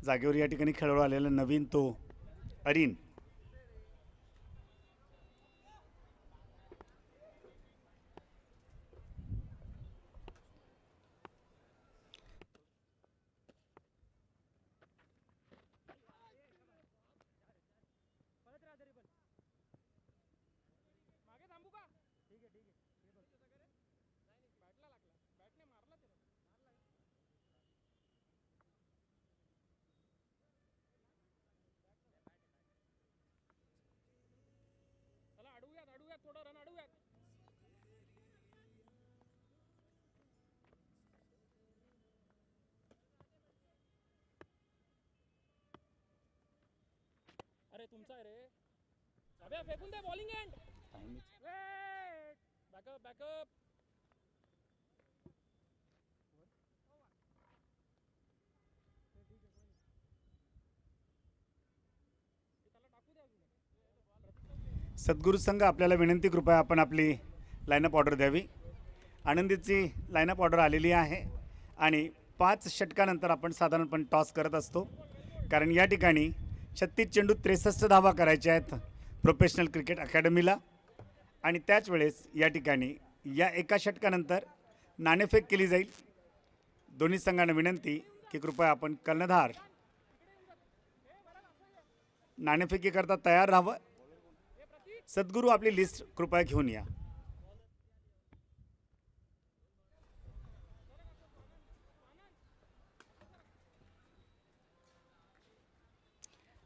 जागेवर या ठिकाणी खेळाडू आलेला नवीन तो अरिन. मागे थांबू का? ठीक आहे. बॅटला लागला. बॅटने मारला त्याला. चला अडवूयात थोडं रन अडवूयात. अरे तुमचा आहे रे. अबे फेकून दे बॉलिंग एंड. बॅकअप. सद्गुरू संघ आपल्याला विनंती कृपया आपण आपली लाईनअप ऑर्डर द्यावी. आनंदीची लाईनअप ऑर्डर आलेली आहे आणि 5 षटकानंतर आपण साधारणपणे टॉस करत असतो, कारण या ठिकाणी 36 चेंडूत 63 धावा करायच्या आहेत प्रोफेशनल क्रिकेट अकॅडमीला. आणि त्याच वेळेस या ठिकाणी या एका षटकानंतर नाणेफेक केली जाईल. दोन्ही संघांना विनंती की कृपया आपण कर्णधार नाणेफेकीकरता तयार राहावं. सद्गुरू आपली लिस्ट कृपया घेऊन या.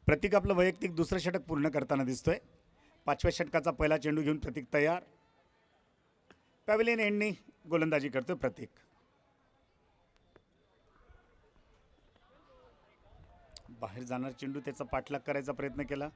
प्रतीक आपलं वैयक्तिक दुसरं षटक पूर्ण करताना दिसतोय. 5व्या षटकाचा पहिला चेंडू घेऊन प्रतीक तयार. पॅव्हिलियन एंडनी गोलंदाजी करतोय प्रतीक. बाहेर जाणार चेंडू त्याचा पाठलाग करायचा प्रयत्न केला.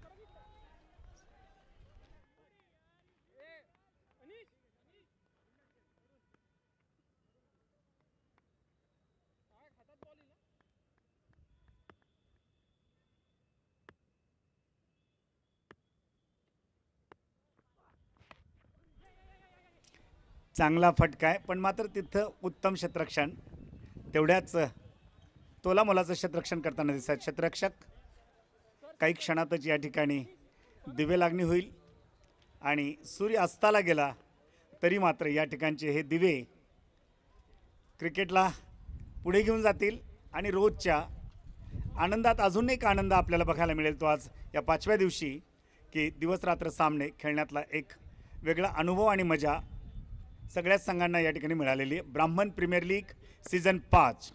चांगला फटका आहे, पण मात्र तिथं उत्तम क्षेत्ररक्षण, तेवढ्याच तोलामोलाचं क्षेत्ररक्षण करताना दिसत. क्षेत्ररक्षक काही क्षणातच या ठिकाणी दिवे लागणी होईल आणि सूर्य अस्ताला गेला तरी मात्र या ठिकाणचे हे दिवे क्रिकेटला पुढे घेऊन जातील आणि रोजच्या आनंदात अजून एक आनंद आपल्याला बघायला मिळेल तो आज या 5व्या दिवशी, की दिवस रात्र सामने खेळण्यातला एक वेगळा अनुभव आणि मजा सगळ्याच संघांना या ठिकाणी मिळालेली आहे. ब्राह्मण प्रीमियर लीग सीझन 5.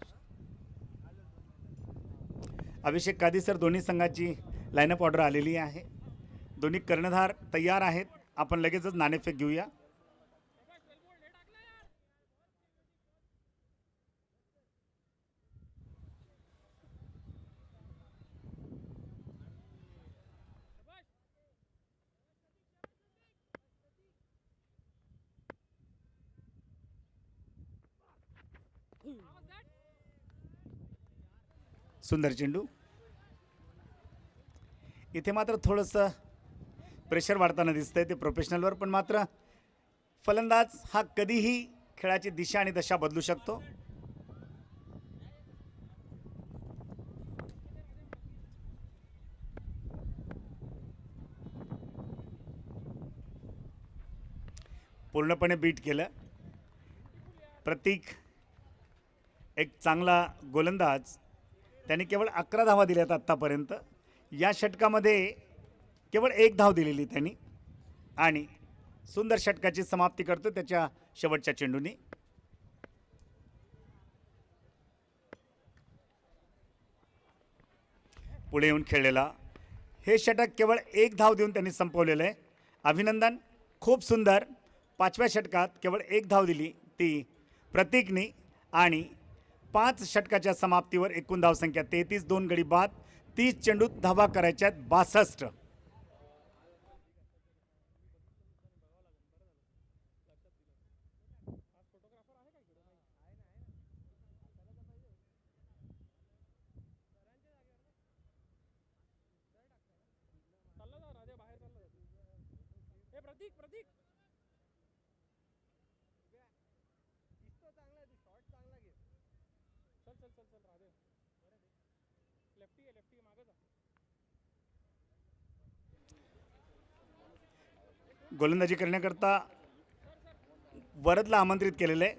अभिषेक कादीसर दोन्ही संघाची लाईनअप ऑर्डर आलेली आहे. दोन्ही कर्णधार तयार आहेत. आपण लगेचच नाणेफेक घेऊया. सुंदर चेंडू. इथे मात्र थोडंसं प्रेशर वाढताना दिसतंय ते प्रोफेशनलवर, पण मात्र फलंदाज हा कधीही खेळाची दिशा आणि दशा बदलू शकतो. पूर्णपणे बीट केलं. प्रतीक एक चांगला गोलंदाज, त्यांनी केवळ 11 धावा दिल्यात आत्तापर्यंत. या षटकामध्ये केवळ 1 धाव दिलेली त्यांनी आणि सुंदर षटकाची समाप्ती करतो त्याच्या शेवटच्या चेंडूने. पुढे येऊन खेळलेला हे षटक केवळ 1 धाव देऊन त्यांनी संपवलेलं आहे. अभिनंदन, खूप सुंदर. 5व्या षटकात केवळ 1 धाव दिली ती प्रतीकने आणि 5 षटकाच्या समाप्तीवर एकूण धावसंख्या 33, 2 गडी बाद, 30 चेंडूत धावा करायच्यात 62. चालला जा राजा, बाहेर चालला जा. ए प्रतीक, प्रतीक चल चल चल चल राधे. लेफ्टी आहे मागं जा. गोलंदाजी करण्याकरता वरदला आमंत्रित केलेलं आहे.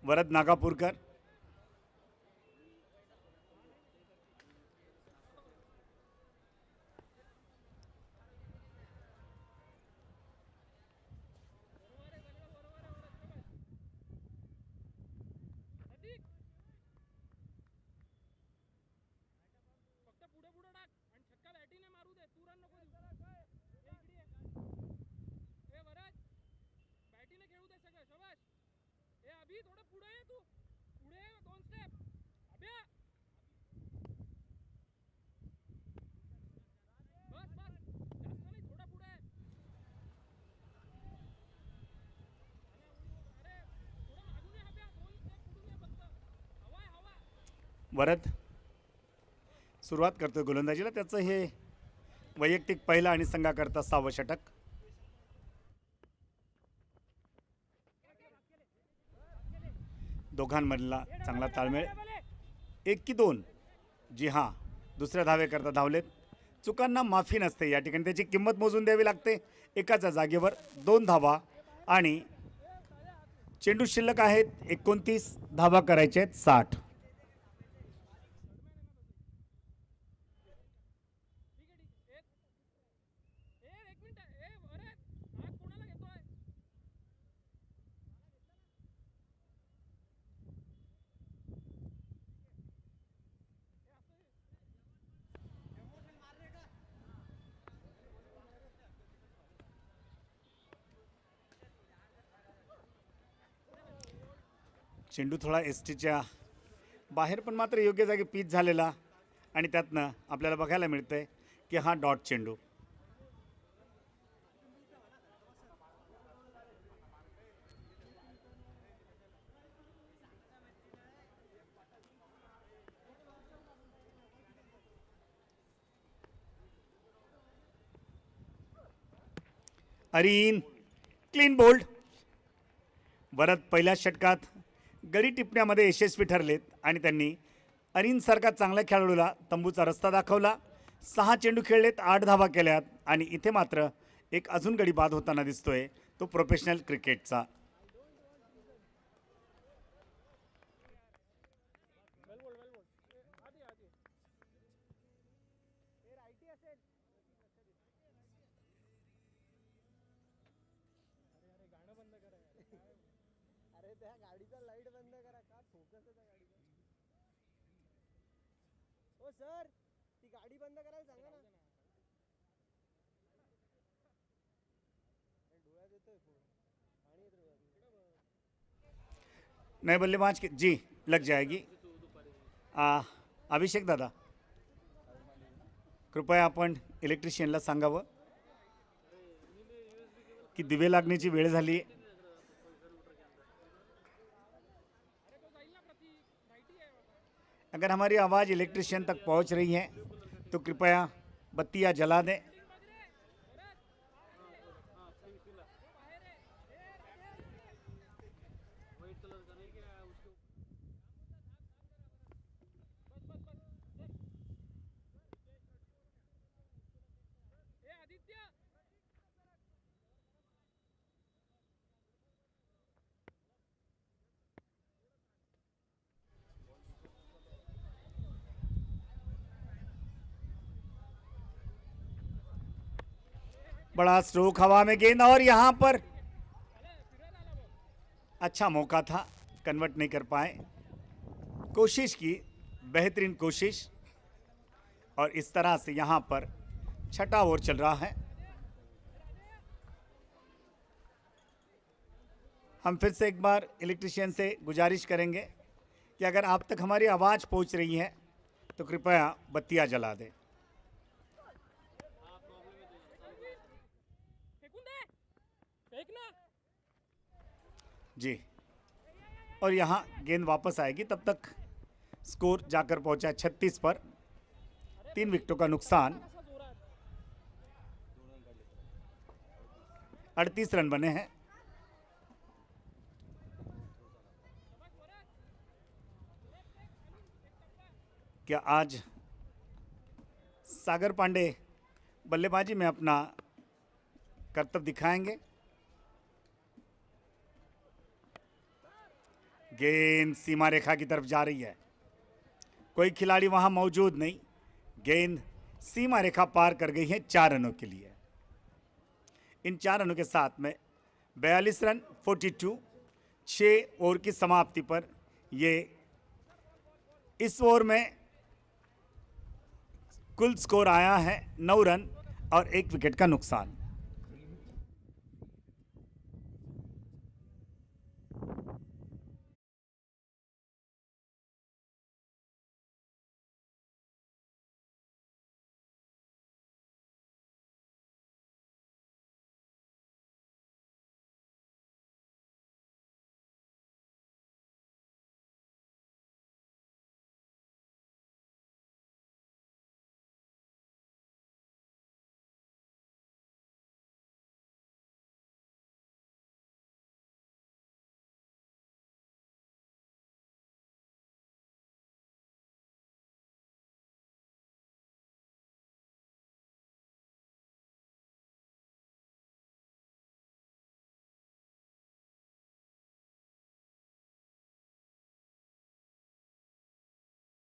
वरद नागापूरकर. फक्त पुढे पुढे टाक आणि छक्का बॅटीने मारू दे, तू रन नको देऊ. ए इकडे ये. ए वरद, बॅटीने खेळू दे सगळं. शाबाश. ए अभि, थोडं पुढे ये तू. पुढे ये, 2 स्टेप. अभ्या बस बस, जास्त नाही, थोडा पुढे आहे. अरे थोडं मागून ये अभ्या, 2 स्टेप पुढून ये फक्त. हवा आहे, हवा. वरद सुरुवात करतोय गोलंदाजीला. त्याचं हे वैयक्तिक पहिला आणि संघाकरता 6वं षटक. दोघांमधला चांगला ताळमेळ. 1 की 2, जी हां, दुसऱ्या धावेकरता धावलेत. चुकांना माफी नसते या ठिकाणी, त्याची किंमत मोजून द्यावी लागते. एकाच्या जागेवर 2 धावा आणि चेंडू शिल्लक आहेत 29, धावा करायच्या आहेत 60. एक मिनिट. ए अरे आग कोणाला घेतोय? चेंडू थोडा एसटीच्या बाहेर, पण मात्र योग्य जागी पिच झालेला आणि त्यातनं आपल्याला बघायला मिळतंय की हा डॉट चेंडू. Areen clean bowled. वरद पहिल्या षटकात गडी टिपण्यामध्ये यशस्वी ठरलेत आणि त्यांनी अरीनसारखा चांगल्या खेळाडूला तंबूचा रस्ता दाखवला. 6 चेंडू खेळलेत, 8 धावा केल्यात आणि इथे मात्र एक अजून गडी बाद होताना दिसतोय, तो प्रोफेशनल क्रिकेटचा. वेल बोल आधी आधी. ए राईटी असेल. अरे अरे गाणं बंद करा यार. अरे त्या गाडीचा लाईट बंद करा. का फोकस आहे त्या गाडीचा? ओ सर, ती गाडी बंद करायला सांगा ना. डोळ्यात येतोय पाणी येत डोळ्यात. नए बल्लेबाज के जी लग जाएगी. अभिषेक दादा, कृपया आपण इलेक्ट्रिशियनला सांगावं की दिवे लागण्याची वेळ झाली. अगर हमारी आवाज़ इलेक्ट्रिशियन तक पहुंच रही है तो कृपया बत्तियां जला दें। ए आदित्य बड़ा स्ट्रोक हवा में गेंद, और यहां पर अच्छा मौका था, कन्वर्ट नहीं कर पाए। कोशिश की, बेहतरीन कोशिश, और इस तरह से यहां पर छठा ओवर चल रहा है। हम फिर से एक बार इलेक्ट्रिशियन से गुजारिश करेंगे कि अगर आप तक हमारी आवाज़ पहुंच रही है तो कृपया बत्तियां जला दें। फेकून दे फेक ना जी, और यहाँ गेंद वापस आएगी, तब तक स्कोर जाकर पहुंचा 36 पर। 3 विकेटों का नुकसान, कसा जोरात 38 रन बने हैं। क्या आज सागर पांडे बल्लेबाजी में अपना कर्तव्य दिखाएंगे? गेंद सीमा रेखा की तरफ जा रही है, कोई खिलाड़ी वहां मौजूद नहीं। गेंद सीमा रेखा पार कर गई है 4 रनों के लिए। इन 4 रनों के साथ में 42 रन 42, 6 ओवर की समाप्ति पर ये इस ओवर में कुल स्कोर आया है 9 रन और 1 विकेट का नुकसान।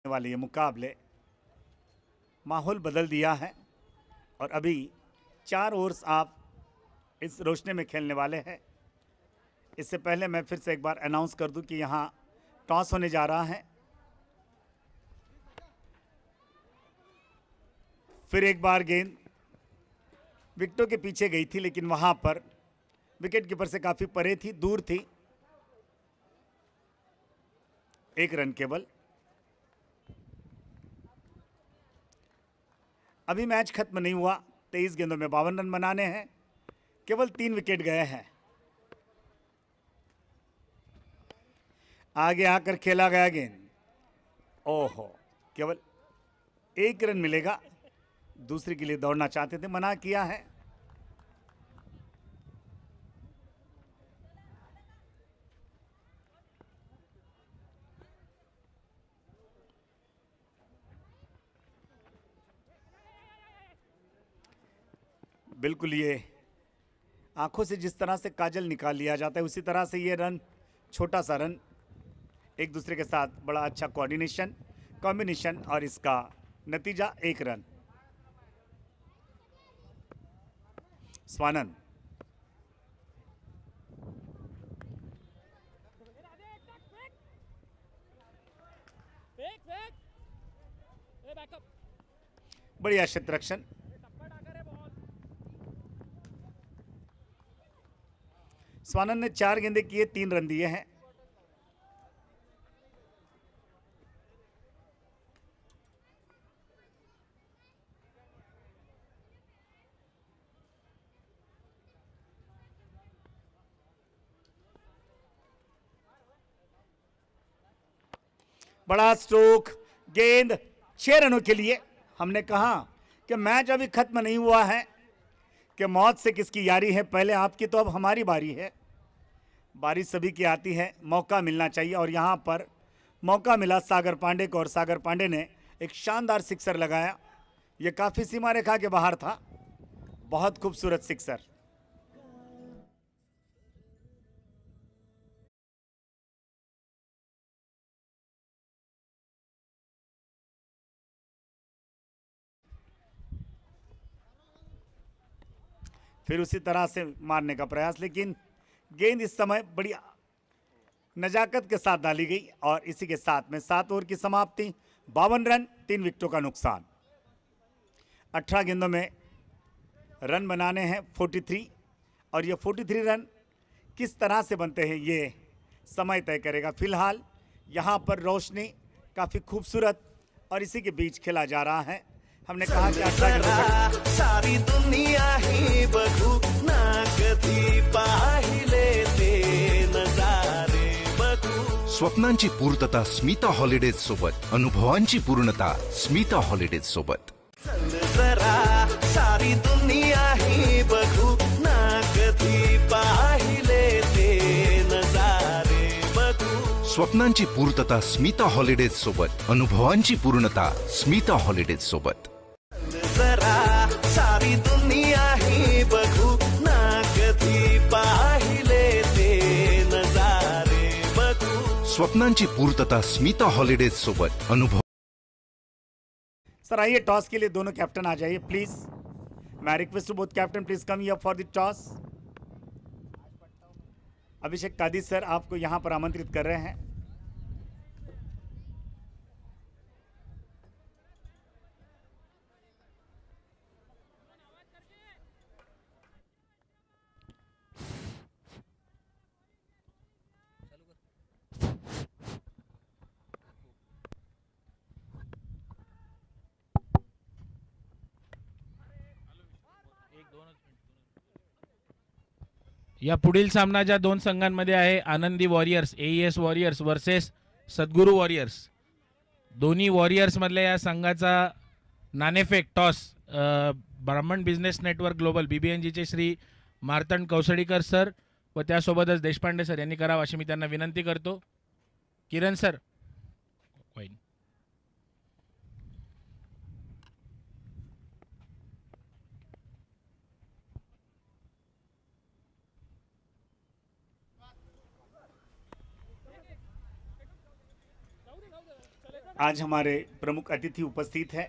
वाले ये मुकाबले माहौल बदल दिया है, और अभी 4 ओवर्स आप इस रोशनी में खेलने वाले हैं। इससे पहले मैं फिर से एक बार अनाउंस कर दूं कि यहाँ टॉस होने जा रहा है। फिर एक बार गेंद विकेटों के पीछे गई थी, लेकिन वहां पर विकेट कीपर से काफी परे थी, दूर थी। 1 रन केवल। अभी मैच खत्म नहीं हुआ, 23 गेंदों में 52 रन बनाने हैं, केवल 3 विकेट गए हैं। आगे आकर खेला गया गेंद, ओहो, केवल 1 रन मिलेगा। दूसरे के लिए दौड़ना चाहते थे, मना किया है। बिल्कुल, ये आंखों से जिस तरह से काजल निकाल लिया जाता है, उसी तरह से ये रन, छोटा सा रन, एक दूसरे के साथ बड़ा अच्छा कोऑर्डिनेशन, कॉम्बिनेशन, और इसका नतीजा 1 run. Swanand, fake fake a backup बढ़िया क्षेत्ररक्षण। टप्पा डाकर है बॉल स्वानंद ने 4 गेंदें किए, 3 रन दिए हैं। बड़ा स्ट्रोक, गेंद 6 रनों के लिए। हमने कहा कि मैच अभी खत्म नहीं हुआ है, कि मौत से किसकी यारी है, पहले आपकी तो अब हमारी बारी है। बारी सभी की आती है, मौका मिलना चाहिए और यहाँ पर मौका मिला सागर पांडे को और सागर पांडे ने एक शानदार सिक्सर लगाया। ये काफ़ी सीमा रेखा के बाहर था, बहुत खूबसूरत सिक्सर। फिर उसी तरह से मारने का प्रयास, लेकिन गेंद इस समय बड़ी नजाकत के साथ डाली गई और इसी के साथ में 7 ओवर की समाप्ति, 52 रन, 3 विकेटों का नुकसान। 18 गेंदों में रन बनाने हैं 43 और ये 43 रन किस तरह से बनते हैं ये समय तय करेगा। फिलहाल यहाँ पर रोशनी काफ़ी खूबसूरत और इसी के बीच खेला जा रहा है। हमने कहा कि 18 गेंदों सारी दुनिया ही बघू ना कधी पाहिले ते नजारे बघू। स्वप्नांची पूर्तता स्मिता हॉलिडेज सोबत, अनुभवांची पूर्णता स्मिता हॉलिडेज सोबत. चल जरा सारी दुनिया ही बघू ना कधी पाहिले ते नजारे बघू. स्वप्नांची पूर्तता स्मिता हॉलिडेज सोबत, अनुभवांची पूर्णता स्मिता हॉलिडेज सोबत. जरा सारी दुनिया ही बघू ना कधी पाहिले ते नजारे बघू. स्वप्नांची पूर्तता स्मिता हॉलिडेज सोबत, अनुभव. सर आइए, टॉस के लिए दोनों कैप्टन आ जाइए प्लीज। मैं request to both captain please come here for the toss. Abhishek Kadi sir आपको यहां पर आमंत्रित कर रहे हैं। या पुढील सामना ज्या दोन संघांमध्ये आहे, आनंदी warriors AES warriors versus Sadguru warriors. दोन्ही वॉरियर्स मधल्या या संघाचा नाणेफेक toss Brahman business network global BBNGचे श्री मार्तंड कौसडीकर सर व त्यासोबतच देशपांडे सर यांनी करावा अशी मी त्यांना विनंती करतो. किरण सर. आज हमारे प्रमुख अतिथि उपस्थित है।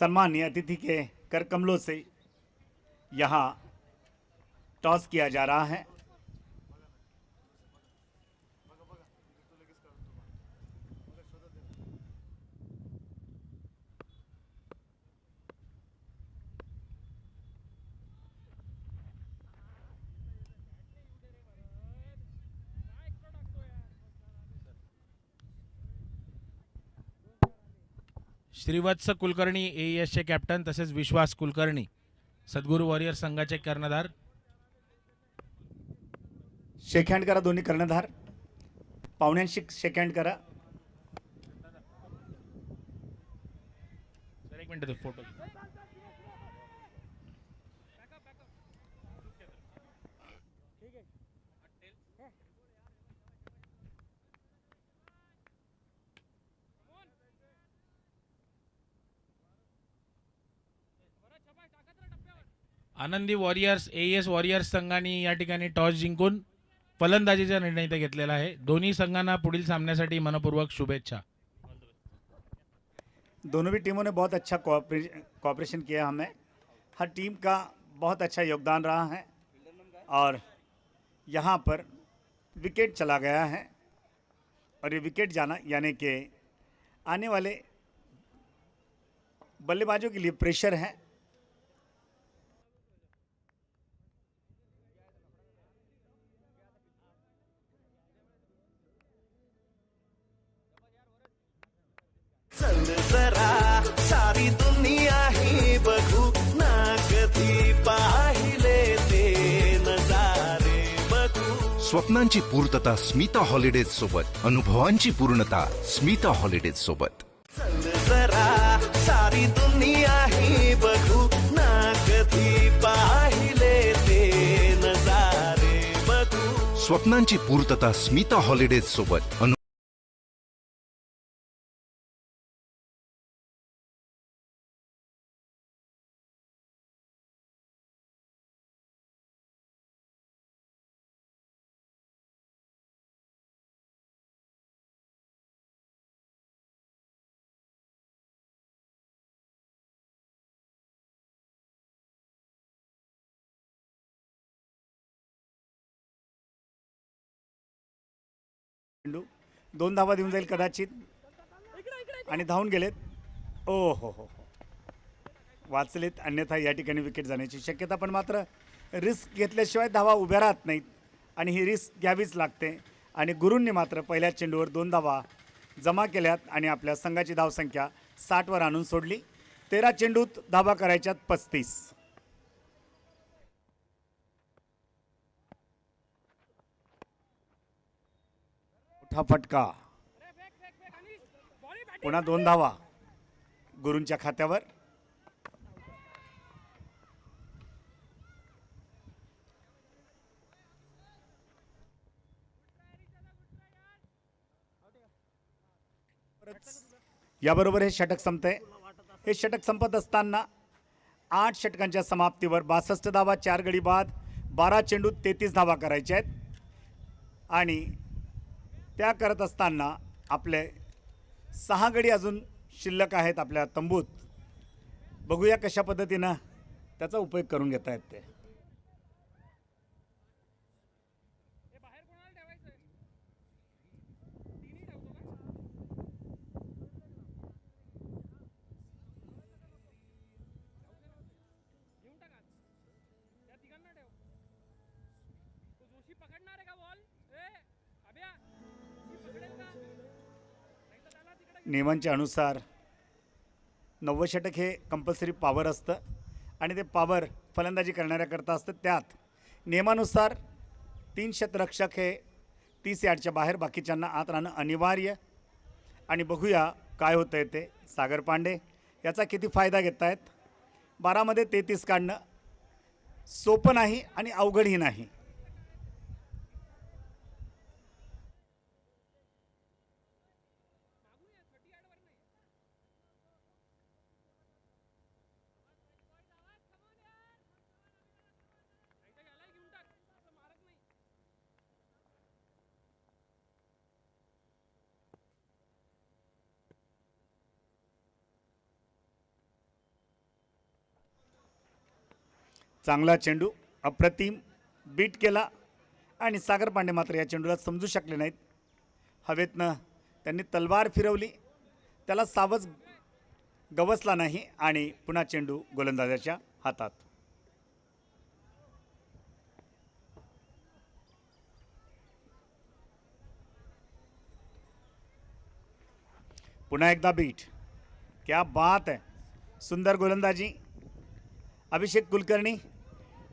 सम्मानीय अतिथि के कर कमलों से यहाँ टॉस किया जा रहा है। श्रीवत्स कुलकर्णी AES चे कॅप्टन तसेच विश्वास कुलकर्णी सद्गुरू वॉरियर संघाचे कर्णधार. शेक हँड करा दोन्ही कर्णधार, पाहुण्यांशी शेक हँड करा. सर एक मिनिट फोटो. आनंदी वॉरियर्स AES वॉरियर्स संघाने या ठिकाणी टॉस जिंकून फलंदाजीचा निर्णय इथे घेतलेला आहे. दोन्ही संघांना पुढील सामन्यासाठी मनपूर्वक शुभेच्छा. दोनों भी टीमों ने बहुत अच्छा कोऑपरेशन किया हमें। हर टीम का बहुत अच्छा योगदान रहा है और यहाँ पर विकेट चला गया है और ये विकेट जाना यानी कि आने वाले बल्लेबाजों के लिए प्रेशर है। चल जरा सारी दुनिया ही बघू ना कधी पाहिले ते नजारे बघू. स्वप्नांची पूर्तता स्मिता हॉलिडेज सोबत. अनुभवांची पूर्णता स्मिता हॉलिडेज सोबत. चल जरा सारी दुनिया ही बघू ना कधी पाहिले ते नजारे बघू. स्वप्नांची पूर्तता स्मिता हॉलिडेज सोबत. चेंडू 2 धावा देऊन जाईल कदाचित आणि धावून गेलेत. ओ हो हो हो, वाचलेत. अन्यथा या ठिकाणी विकेट जाण्याची शक्यता, पण मात्र रिस्क घेतल्याशिवाय धावा उभ्या राहत नाहीत आणि ही रिस्क घ्यावीच लागते. आणि गुरूंनी मात्र पहिल्या चेंडूवर 2 धावा जमा केल्यात आणि आपल्या संघाची धावसंख्या 60 वर आणून सोडली. 13 चेंडूत धावा करायच्यात 35. मोठा फटका, पुन्हा 2 धावा गुरूंच्या खात्यावर. याबरोबर हे षटक संपतंय. हे षटक संपत असताना 8 षटकांच्या समाप्तीवर 62 धावा, 4 गडी बाद, 12 चेंडूत 33 धावा करायच्या आहेत. आणि त्या करत असताना आपले 6 गडी अजून शिल्लक आहेत आपल्या तंबूत. बघूया कशा पद्धतीनं त्याचा उपयोग करून घेता येत ते. बाहेर कोणाला ठेवायचं आहे? तिन्ही ठेवतो का? घेऊन टाका, त्या तिघांना ठेव. तो जोशी पकडणार आहे का बॉल? ए अभ्या, जोशी पकडेल का? नाही तर त्याला तिकडे नियमांच्या अनुसार 90 षटक हे कंपल्सरी पॉवर असतं आणि ते पॉवर फलंदाजी करणाऱ्याकरता असतं. त्यात नियमानुसार 3 शतरक्षक हे 30 यार्डच्या बाहेर, बाकीच्यांना आत राहणं अनिवार्य. आणि बघूया काय होतंय ते. सागर पांडे याचा किती फायदा घेत आहेत. 12 मध्ये 33 काढणं सोपं नाही आणि अवघडही नाही. घेऊन टाक, असं मारत नाही. चांगला चेंडू, अप्रतिम बीट केला आणि सागर पांडे मात्र या चेंडूला समजू शकले नाहीत. हवेतनं त्यांनी तलवार फिरवली, त्याला सावज गवसला नाही आणि पुन्हा चेंडू गोलंदाजाच्या हातात. पुन्हा एकदा बीट. क्या बात है, सुंदर गोलंदाजी. अभिषेक कुलकर्णी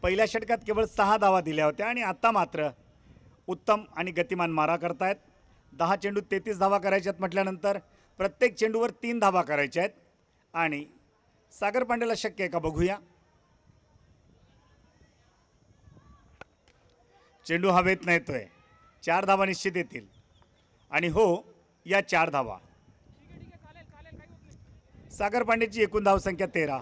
पहिल्या षटकात केवळ 6 धावा दिल्या होत्या आणि आता मात्र उत्तम आणि गतिमान मारा करतायत. 10 चेंडूत 33 धावा करायच्यात म्हटल्यानंतर प्रत्येक चेंडूवर 3 धावा करायच्या आहेत. आणि सागर पांडेला शक्य आहे का बघूया. चेंडू हवेत नाही येतोय. 4 धावा निश्चित येतील आणि हो, या 4 धावा. ठीक आहे, चालेल चालेल, काही होत नाही. सागर पांडेची एकूण धावसंख्या 13.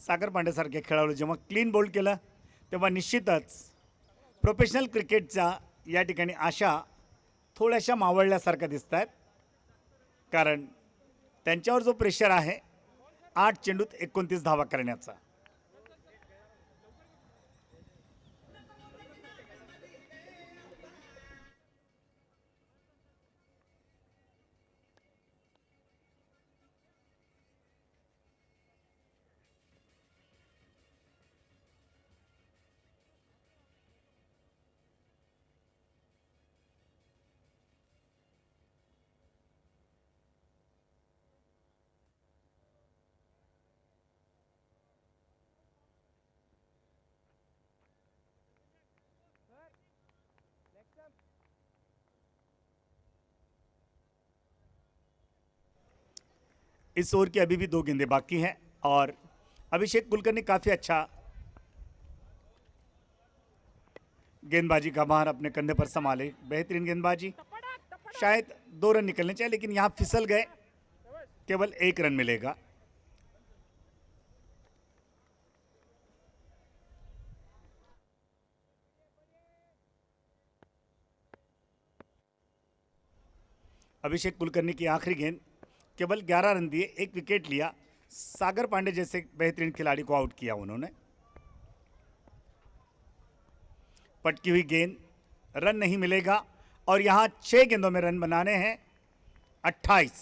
सागर पांडेसारखे खेळाडू जेव्हा क्लीन बोल्ड केलं तेव्हा निश्चितच प्रोफेशनल क्रिकेटच्या या ठिकाणी आशा थोड्याशा मावळल्यासारख्या दिसत आहेत. कारण त्यांच्यावर जो प्रेशर आहे 8 चेंडूत 29 धावा करण्याचा. इस ओवर की अभी भी 2 गेंदें बाकी हैं और अभिषेक कुलकर्णी काफी अच्छा गेंदबाजी का भार अपने कंधे पर संभाले, बेहतरीन गेंदबाजी। शायद 2 रन निकलने चाहिए लेकिन यहां फिसल गए, केवल 1 रन मिलेगा। अभिषेक कुलकर्णी की आखिरी गेंद, केवल 11 रन दिए, 1 विकेट लिया। सागर पांडे जैसे बेहतरीन खिलाड़ी को आउट किया उन्होंने। पटकी हुई गेंद, रन नहीं मिलेगा और यहां 6 गेंदों में रन बनाने हैं 28।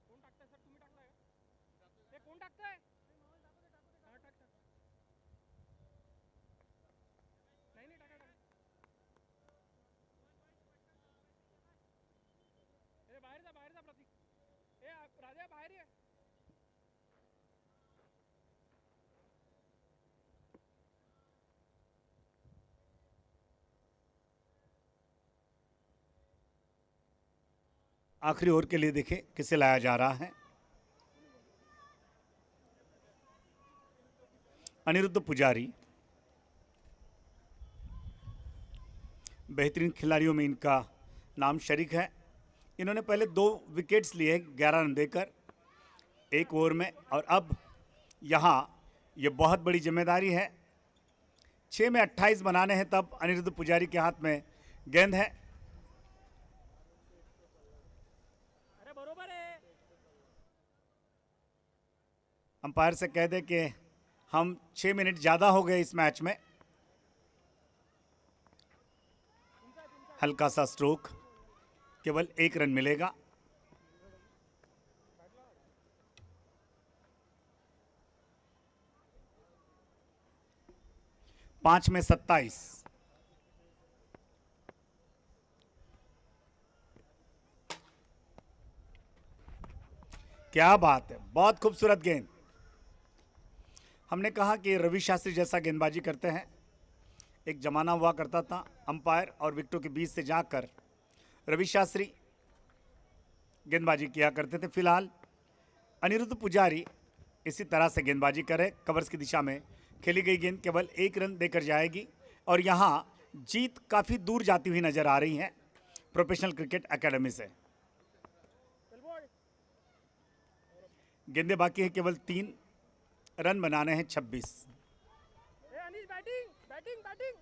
कोण टाकताय सर? तुम्ही टाकलाय का? हे कोण टाकताय? हा, टाक टाक. नाही नाही, टाका टाका. ए बाहेर जा प्रतीक. राजा बाहेर ये. आखिरी ओवर के लिए देखें किसे लाया जा रहा है। अनिरुद्ध पुजारी, बेहतरीन खिलाड़ियों में इनका नाम शरीक है। इन्होंने पहले 2 विकेट्स लिए 11 रन देकर 1 ओवर में, और अब यहाँ ये बहुत बड़ी जिम्मेदारी है। 6 में 28 बनाने हैं, तब अनिरुद्ध पुजारी के हाथ में गेंद है। अरे बरोबर आहे. अंपायर से कह दे कि हम 6 मिनट ज़्यादा हो गए इस मैच में। हल्का सा स्ट्रोक, केवल 1 रन मिलेगा। पांच में 27। क्या बात है, बहुत खूबसूरत गेंद। हमने कहा कि रवि शास्त्री जैसा गेंदबाजी करते हैं। एक जमाना हुआ करता था अंपायर और विकेटों के बीच से जाकर रवि शास्त्री गेंदबाजी किया करते थे। फिलहाल अनिरुद्ध पुजारी इसी तरह से गेंदबाजी करे। कवर्स की दिशा में खेली गई गेंद केवल 1 रन देकर जाएगी और यहाँ जीत काफ़ी दूर जाती हुई नजर आ रही है प्रोफेशनल क्रिकेट एकेडमी से। गेंदें बाकी है केवल 3, रन बनाने हैं 26। ए अनिश बैटिंग बैटिंग बैटिंग.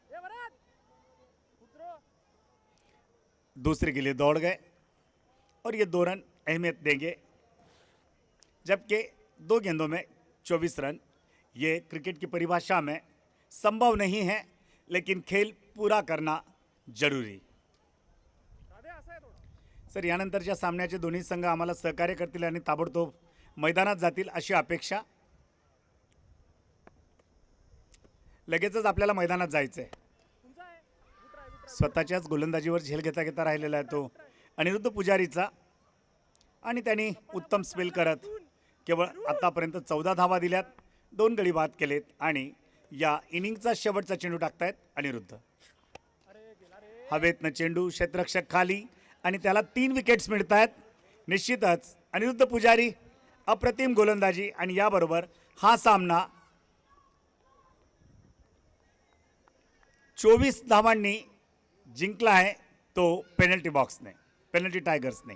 ए वरात उतरो. दूसरे के लिए दौड़ गए और ये 2 रन अहमियत देंगे, जबकि 2 गेंदों में 24 रन ये क्रिकेट की परिभाषा में संभव नहीं है, लेकिन खेल पूरा करना जरुरी। राधे असं आहे थोडं. सर, यानंतरच्या सामन्याचे दोन्ही संघ आम्हाला सहकार्य करतील आणि ताबडतोब मैदानात जातील अशी अपेक्षा। लगेचच आपल्याला मैदानात जायचंय। तुमचा आहे. Good try. स्वतःच्याच गोलंदाजीवर झेल घेता घेता राहिलेला आहे तो अनिरुद्ध पुजारीचा, आणि त्यांनी उत्तम स्पेल करत केवळ आतापर्यंत 14 धावा दिल्यात, 2 गडी बाद केलेत आणि या इनिंगचा शेवटचा चेंडू टाकतायत अनिरुद्ध। हवेतनं चेंडू, क्षेत्ररक्षक खाली आणि त्याला 3 विकेट्स मिळत आहेत। निश्चितच अनिरुद्ध पुजारी अप्रतिम गोलंदाजी, आणि याबरोबर हा सामना 24 धावांनी जिंकला आहे तो पेनल्टी बॉक्सने, पेनल्टी टायगर्सने।